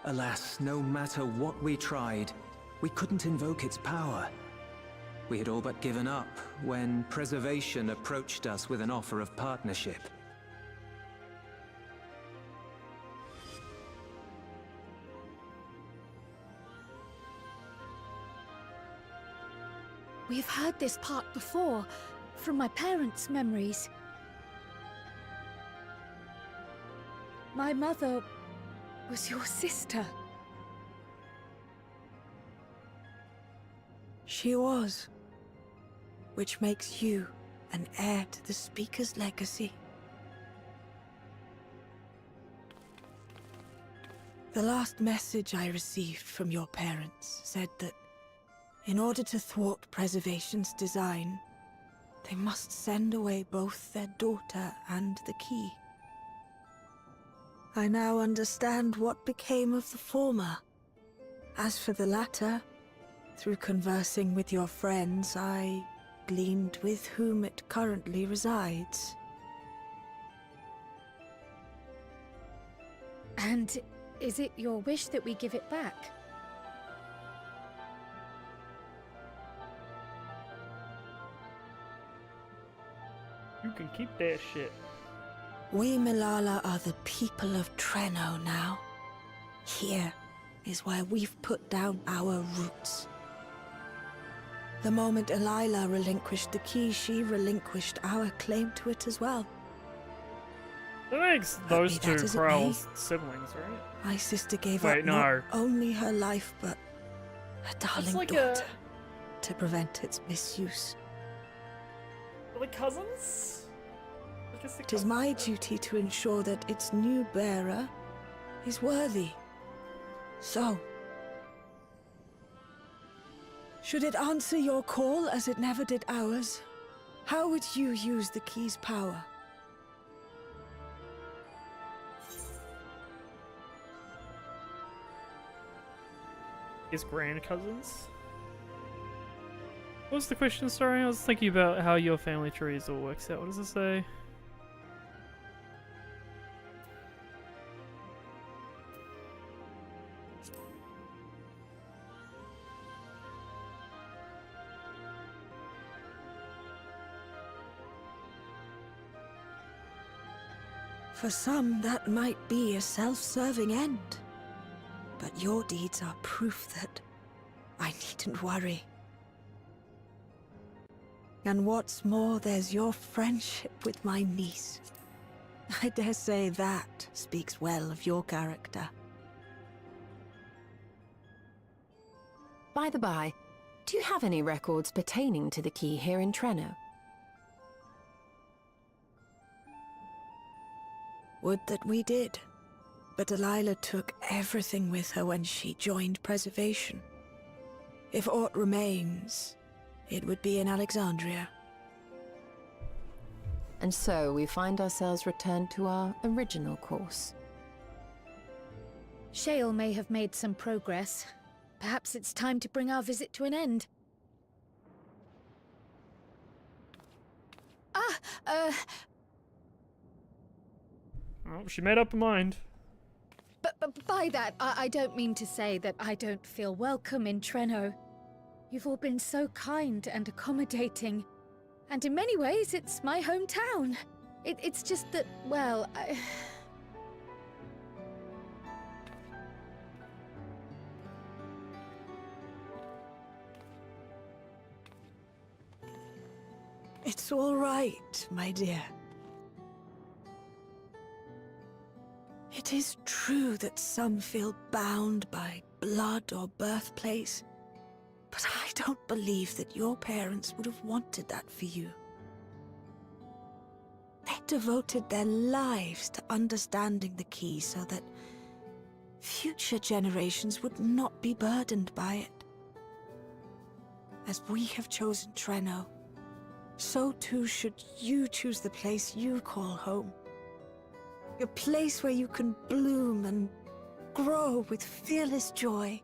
Alas, no matter what we tried, we couldn't invoke its power. We had all but given up when Preservation approached us with an offer of partnership. We've heard this part before, from my parents' memories. My mother was your sister. She was, which makes you an heir to the Speaker's legacy. The last message I received from your parents said that in order to thwart Preservation's design, they must send away both their daughter and the key. I now understand what became of the former. As for the latter, through conversing with your friends, I gleaned with whom it currently resides. And is it your wish that we give it back? You can keep that shit. We Milala are the people of Treno now. Here is where we've put down our roots. The moment Elila relinquished the key, she relinquished our claim to it as well. That makes But those be two that as it Krell's siblings, right? My sister gave Wait, up no. not only her life, but her darling like daughter to prevent its misuse. Are they cousins? I guess they're It is my duty to ensure that its new bearer is worthy. So, should it answer your call as it never did ours, how would you use the key's power? His grand cousins? What was the question? Sorry, I was thinking about how your family trees all works out. What does it say? For some, that might be a self-serving end. But your deeds are proof that I needn't worry. And what's more, there's your friendship with my niece. I dare say that speaks well of your character. By the by, do you have any records pertaining to the key here in Treno? Would that we did. But Delilah took everything with her when she joined Preservation. If aught remains, it would be in Alexandria. And so we find ourselves returned to our original course. Shale may have made some progress. Perhaps it's time to bring our visit to an end. Oh, she made up her mind. But by that, I don't mean to say that I don't feel welcome in Treno. You've all been so kind and accommodating. And in many ways, it's my hometown. It's just that, well, It's all right, my dear. It is true that some feel bound by blood or birthplace, but I don't believe that your parents would have wanted that for you. They devoted their lives to understanding the key so that future generations would not be burdened by it. As we have chosen Treno, so too should you choose the place you call home. A place where you can bloom and grow with fearless joy.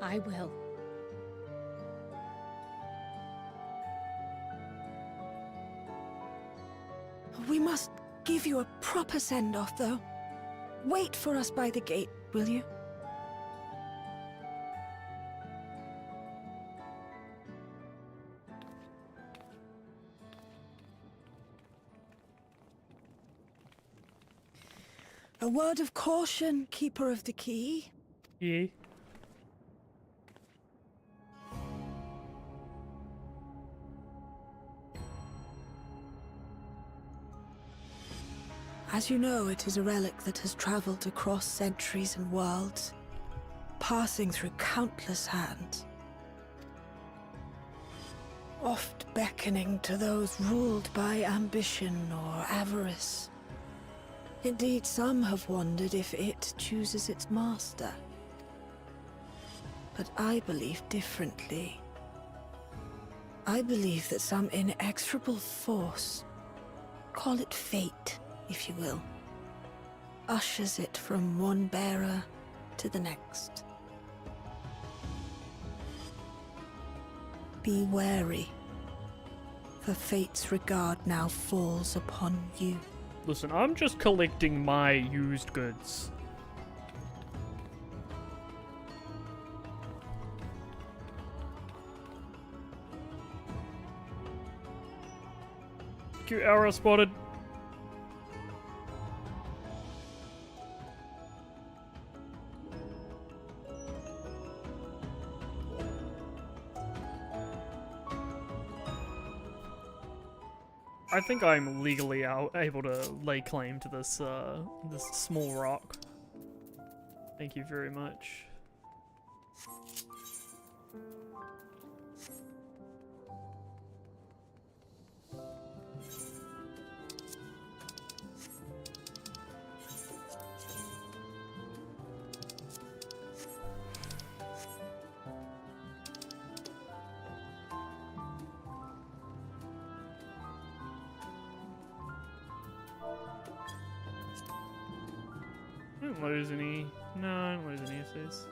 I will. We must give you a proper send-off, though. Wait for us by the gate, will you? A word of caution, Keeper of the Key. Yeah. As you know, it is a relic that has traveled across centuries and worlds, passing through countless hands. Oft beckoning to those ruled by ambition or avarice. Indeed, some have wondered if it chooses its master. But I believe differently. I believe that some inexorable force, call it fate, if you will, ushers it from one bearer to the next. Be wary, for fate's regard now falls upon you. Listen, I'm just collecting my used goods. Cute arrow spotted. I think I'm legally able to lay claim to this this small rock. Thank you very much. I didn't lose any. No, I didn't lose any of these.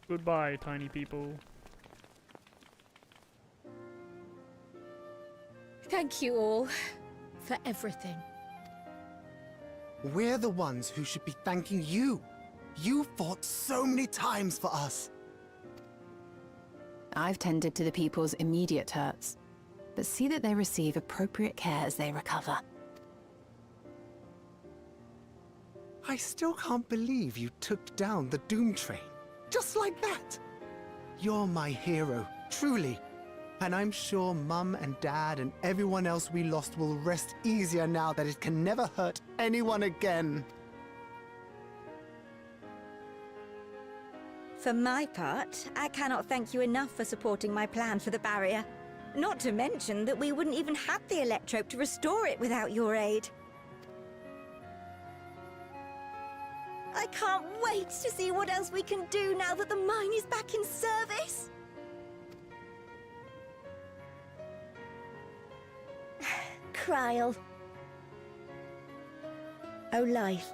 Goodbye, tiny people. Thank you all for everything. We're the ones who should be thanking you. You fought so many times for us. I've tended to the people's immediate hurts, but see that they receive appropriate care as they recover. I still can't believe you took down the Dawntrail. Just like that. You're my hero, truly. And I'm sure Mum and Dad and everyone else we lost will rest easier now that it can never hurt anyone again. For my part, I cannot thank you enough for supporting my plan for the barrier. Not to mention that we wouldn't even have the electrope to restore it without your aid. I can't wait to see what else we can do now that the mine is back in service. Kryl. O life,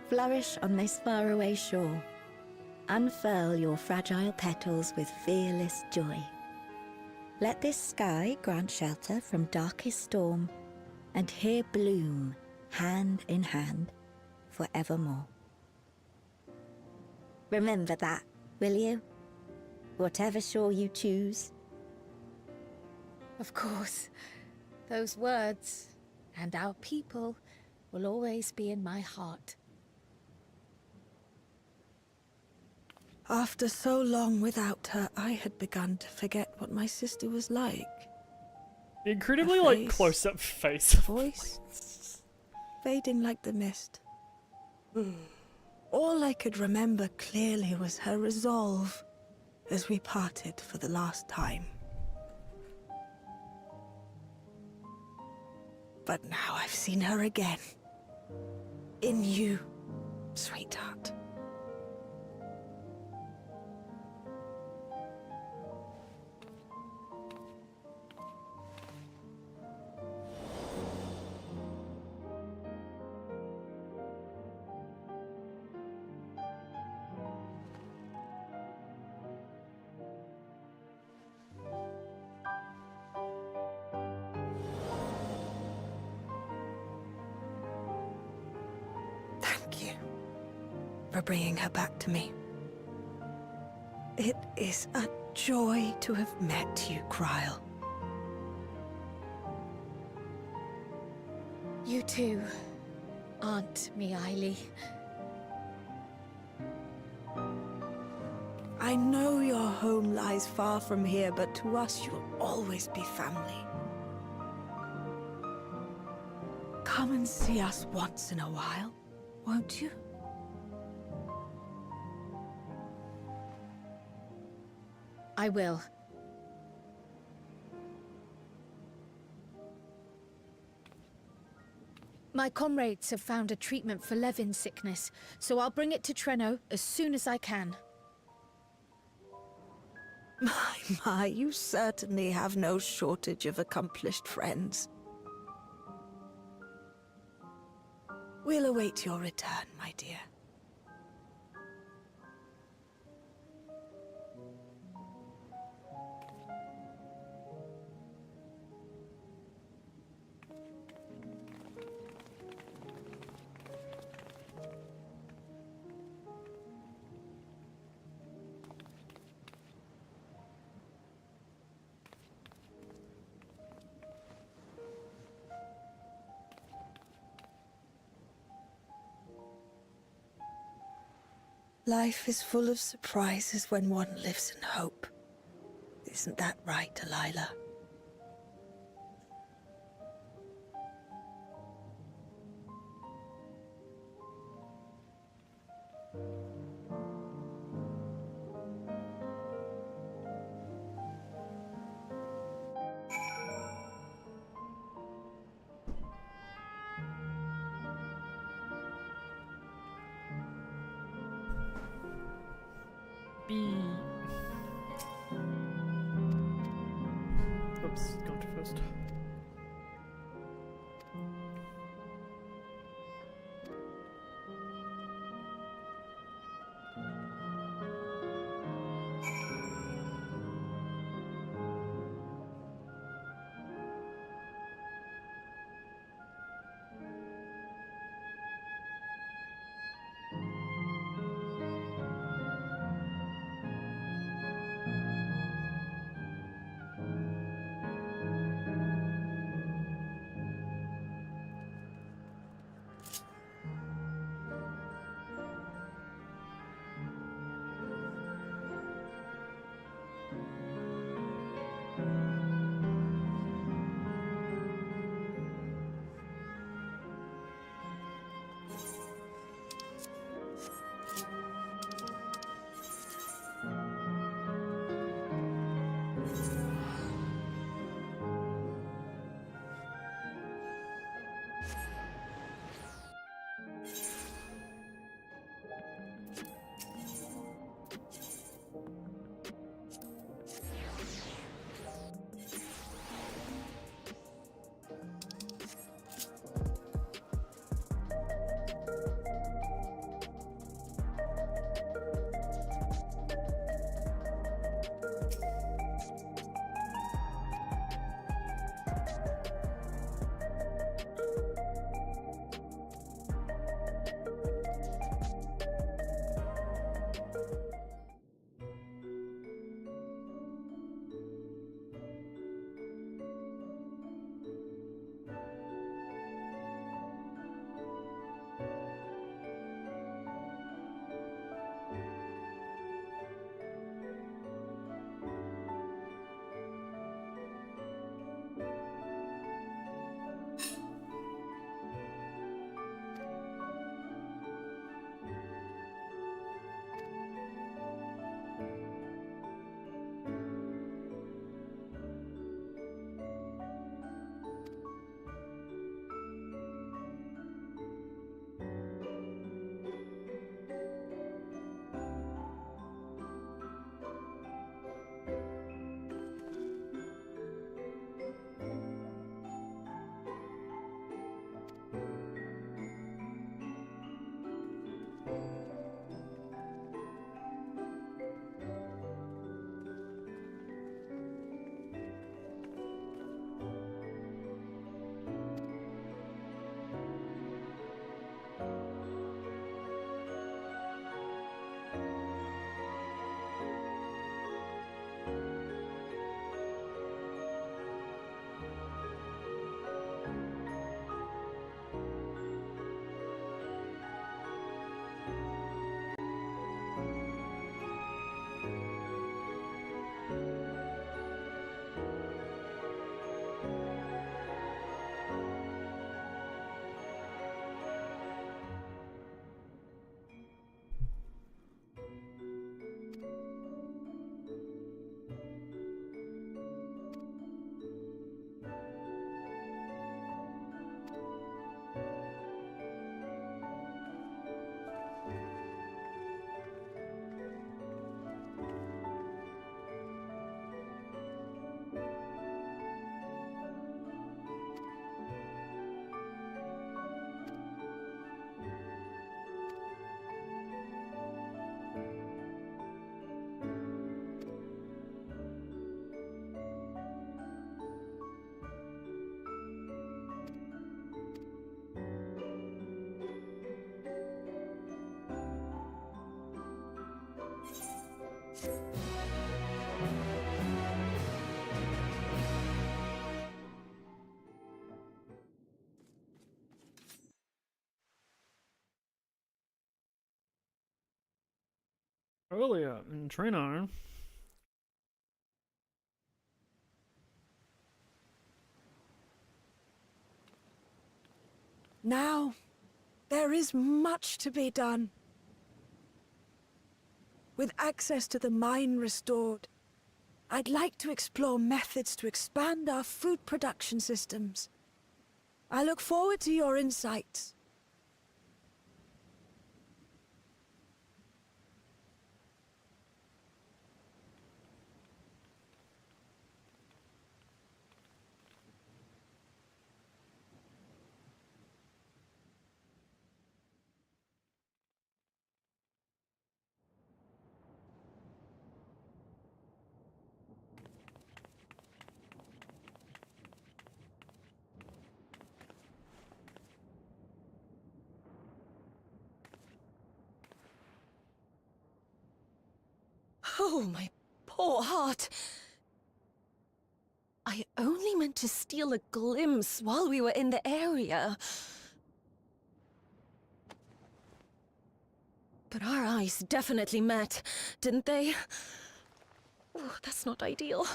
flourish on this faraway shore. Unfurl your fragile petals with fearless joy. Let this sky grant shelter from darkest storm, and here bloom, hand in hand, forevermore. Remember that, will you? Whatever shore you choose. Of course. Those words, and our people, will always be in my heart. After so long without her, I had begun to forget what my sister was like. The incredibly, Her like, face, close-up face. voice, fading like the mist. All I could remember clearly was her resolve as we parted for the last time. But now I've seen her again. In you, sweetheart. For bringing her back to me. It is a joy to have met you, Kryl. You too, Aunt Miaili. I know your home lies far from here, but to us you'll always be family. Come and see us once in a while, won't you? I will. My comrades have found a treatment for Levin's sickness, so I'll bring it to Treno as soon as I can. My, you certainly have no shortage of accomplished friends. We'll await your return, my dear. Life is full of surprises when one lives in hope. Isn't that right, Delilah? Oops, going too fast. earlier in Trino. Now, there is much to be done. With access to the mine restored, I'd like to explore methods to expand our food production systems. I look forward to your insights. Oh, my poor heart. I only meant to steal a glimpse while we were in the area. But our eyes definitely met, didn't they? Oh, that's not ideal.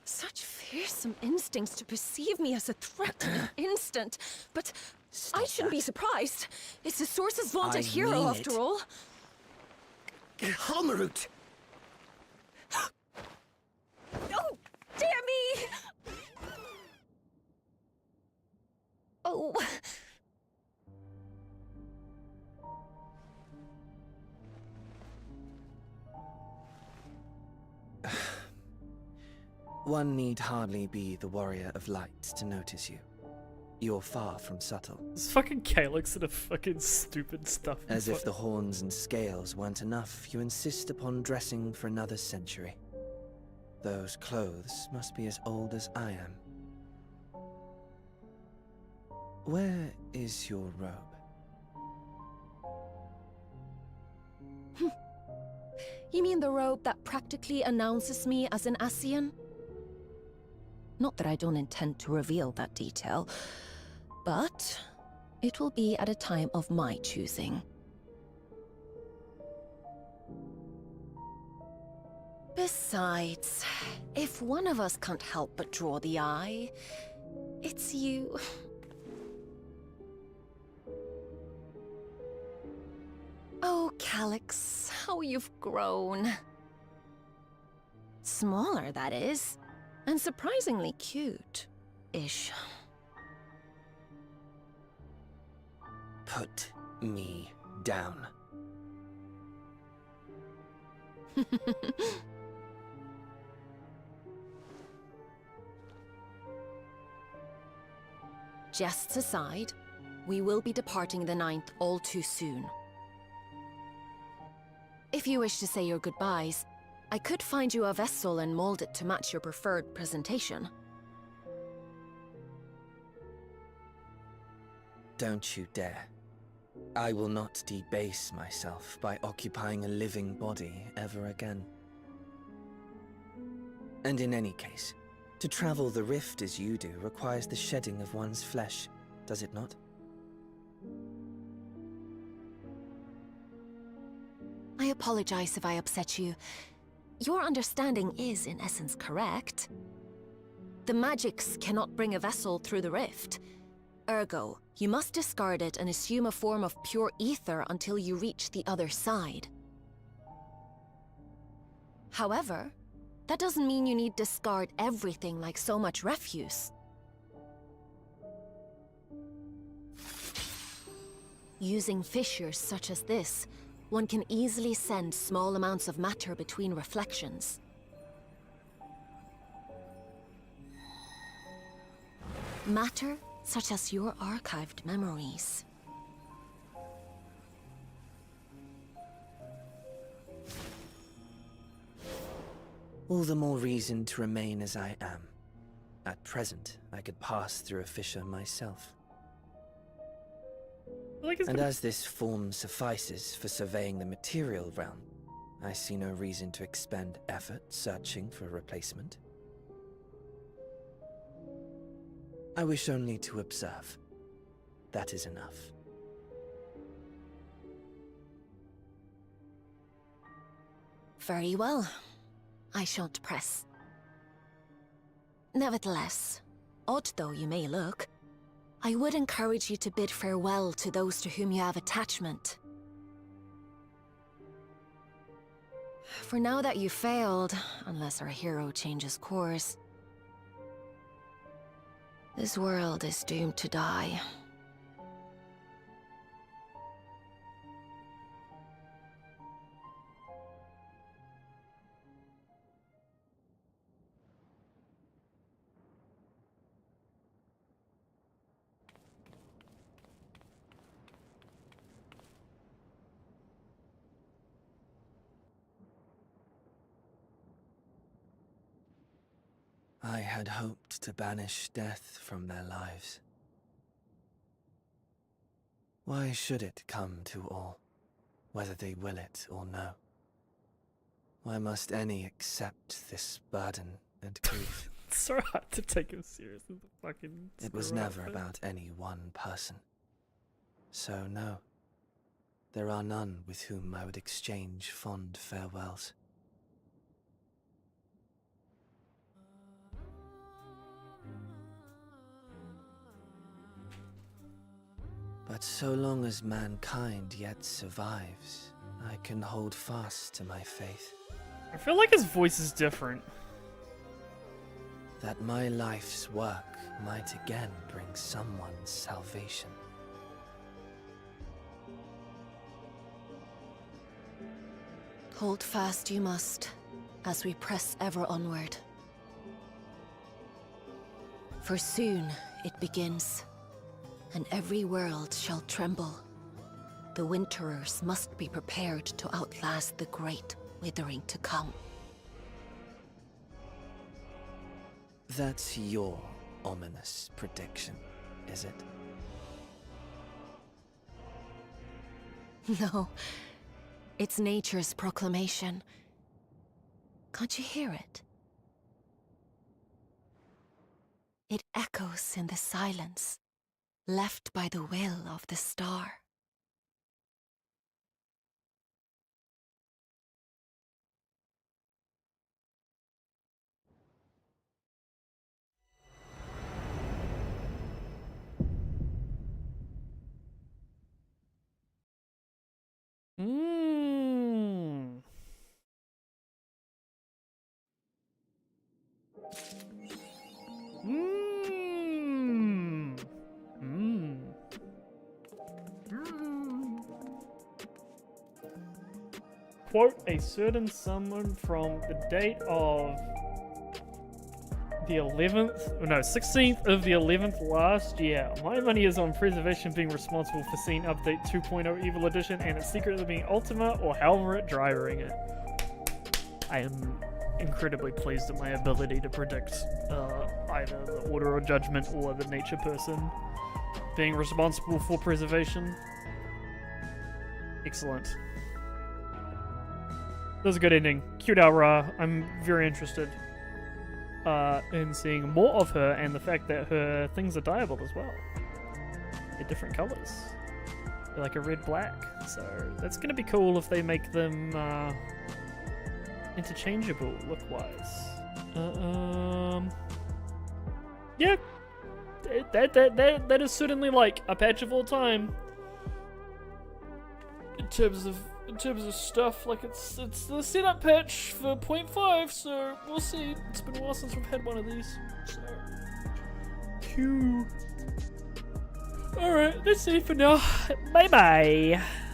Such fearsome instincts to perceive me as a threat in an instant. But I shouldn't be surprised. It's the Source's vaunted hero, after all. Halmarut! Oh, dear me! Oh. One need hardly be the warrior of light to notice you. You're far from subtle. This fucking calyx and a fucking stupid stuff. As if the horns and scales weren't enough, you insist upon dressing for another century. Those clothes must be as old as I am. Where is your robe? You mean the robe that practically announces me as an Ascian? Not that I don't intend to reveal that detail, but it will be at a time of my choosing. Besides, if one of us can't help but draw the eye, it's you. Oh, Calyx, how you've grown. Smaller, that is. And surprisingly cute-ish. Put me down. Jests aside, we will be departing the 9th all too soon. If you wish to say your goodbyes, I could find you a vessel and mold it to match your preferred presentation. Don't you dare. I will not debase myself by occupying a living body ever again. And in any case, to travel the rift as you do requires the shedding of one's flesh, does it not? I apologize if I upset you. Your understanding is, in essence, correct. The magics cannot bring a vessel through the rift. Ergo, you must discard it and assume a form of pure ether until you reach the other side. However, that doesn't mean you need discard everything like so much refuse. Using fissures such as this, one can easily send small amounts of matter between reflections. Matter such as your archived memories. All the more reason to remain as I am. At present, I could pass through a fissure myself. And as this form suffices for surveying the material realm, I see no reason to expend effort searching for a replacement. I wish only to observe. That is enough. Very well. I shan't press. Nevertheless, odd though you may look, I would encourage you to bid farewell to those to whom you have attachment. For now that you've failed, unless our hero changes course, this world is doomed to die. I had hoped to banish death from their lives. Why should it come to all, whether they will it or no? Why must any accept this burden and grief? It's so hard to take him serious as a fucking It was never about any one person. So no, there are none with whom I would exchange fond farewells. But so long as mankind yet survives, I can hold fast to my faith. I feel like his voice is different. That my life's work might again bring someone's salvation. Hold fast you must, as we press ever onward. For soon it begins, and every world shall tremble. The Winterers must be prepared to outlast the great withering to come. That's your ominous prediction, is it? No, it's nature's proclamation. Can't you hear it? It echoes in the silence, left by the will of the star. Mmm. Mmm. Mmm. Quote, a certain summon from the date of the 16th of the 11th last year. My money is on Preservation being responsible for Scene Update 2.0 Evil Edition and its secretly being Ultima or however it driving it. I am incredibly pleased at my ability to predict either the Order of Judgment or the Nature person being responsible for Preservation. Excellent. That was a good ending. Cute Aura. I'm very interested in seeing more of her and the fact that her things are dyeable as well. They're different colors. They're like a red-black. So that's going to be cool if they make them interchangeable look-wise. Yeah. That is certainly like a patch of all time. In terms of stuff, like it's the setup patch for 0.5, so we'll see. It's been a while since we've had one of these, so Alright, that's it for now. Bye bye.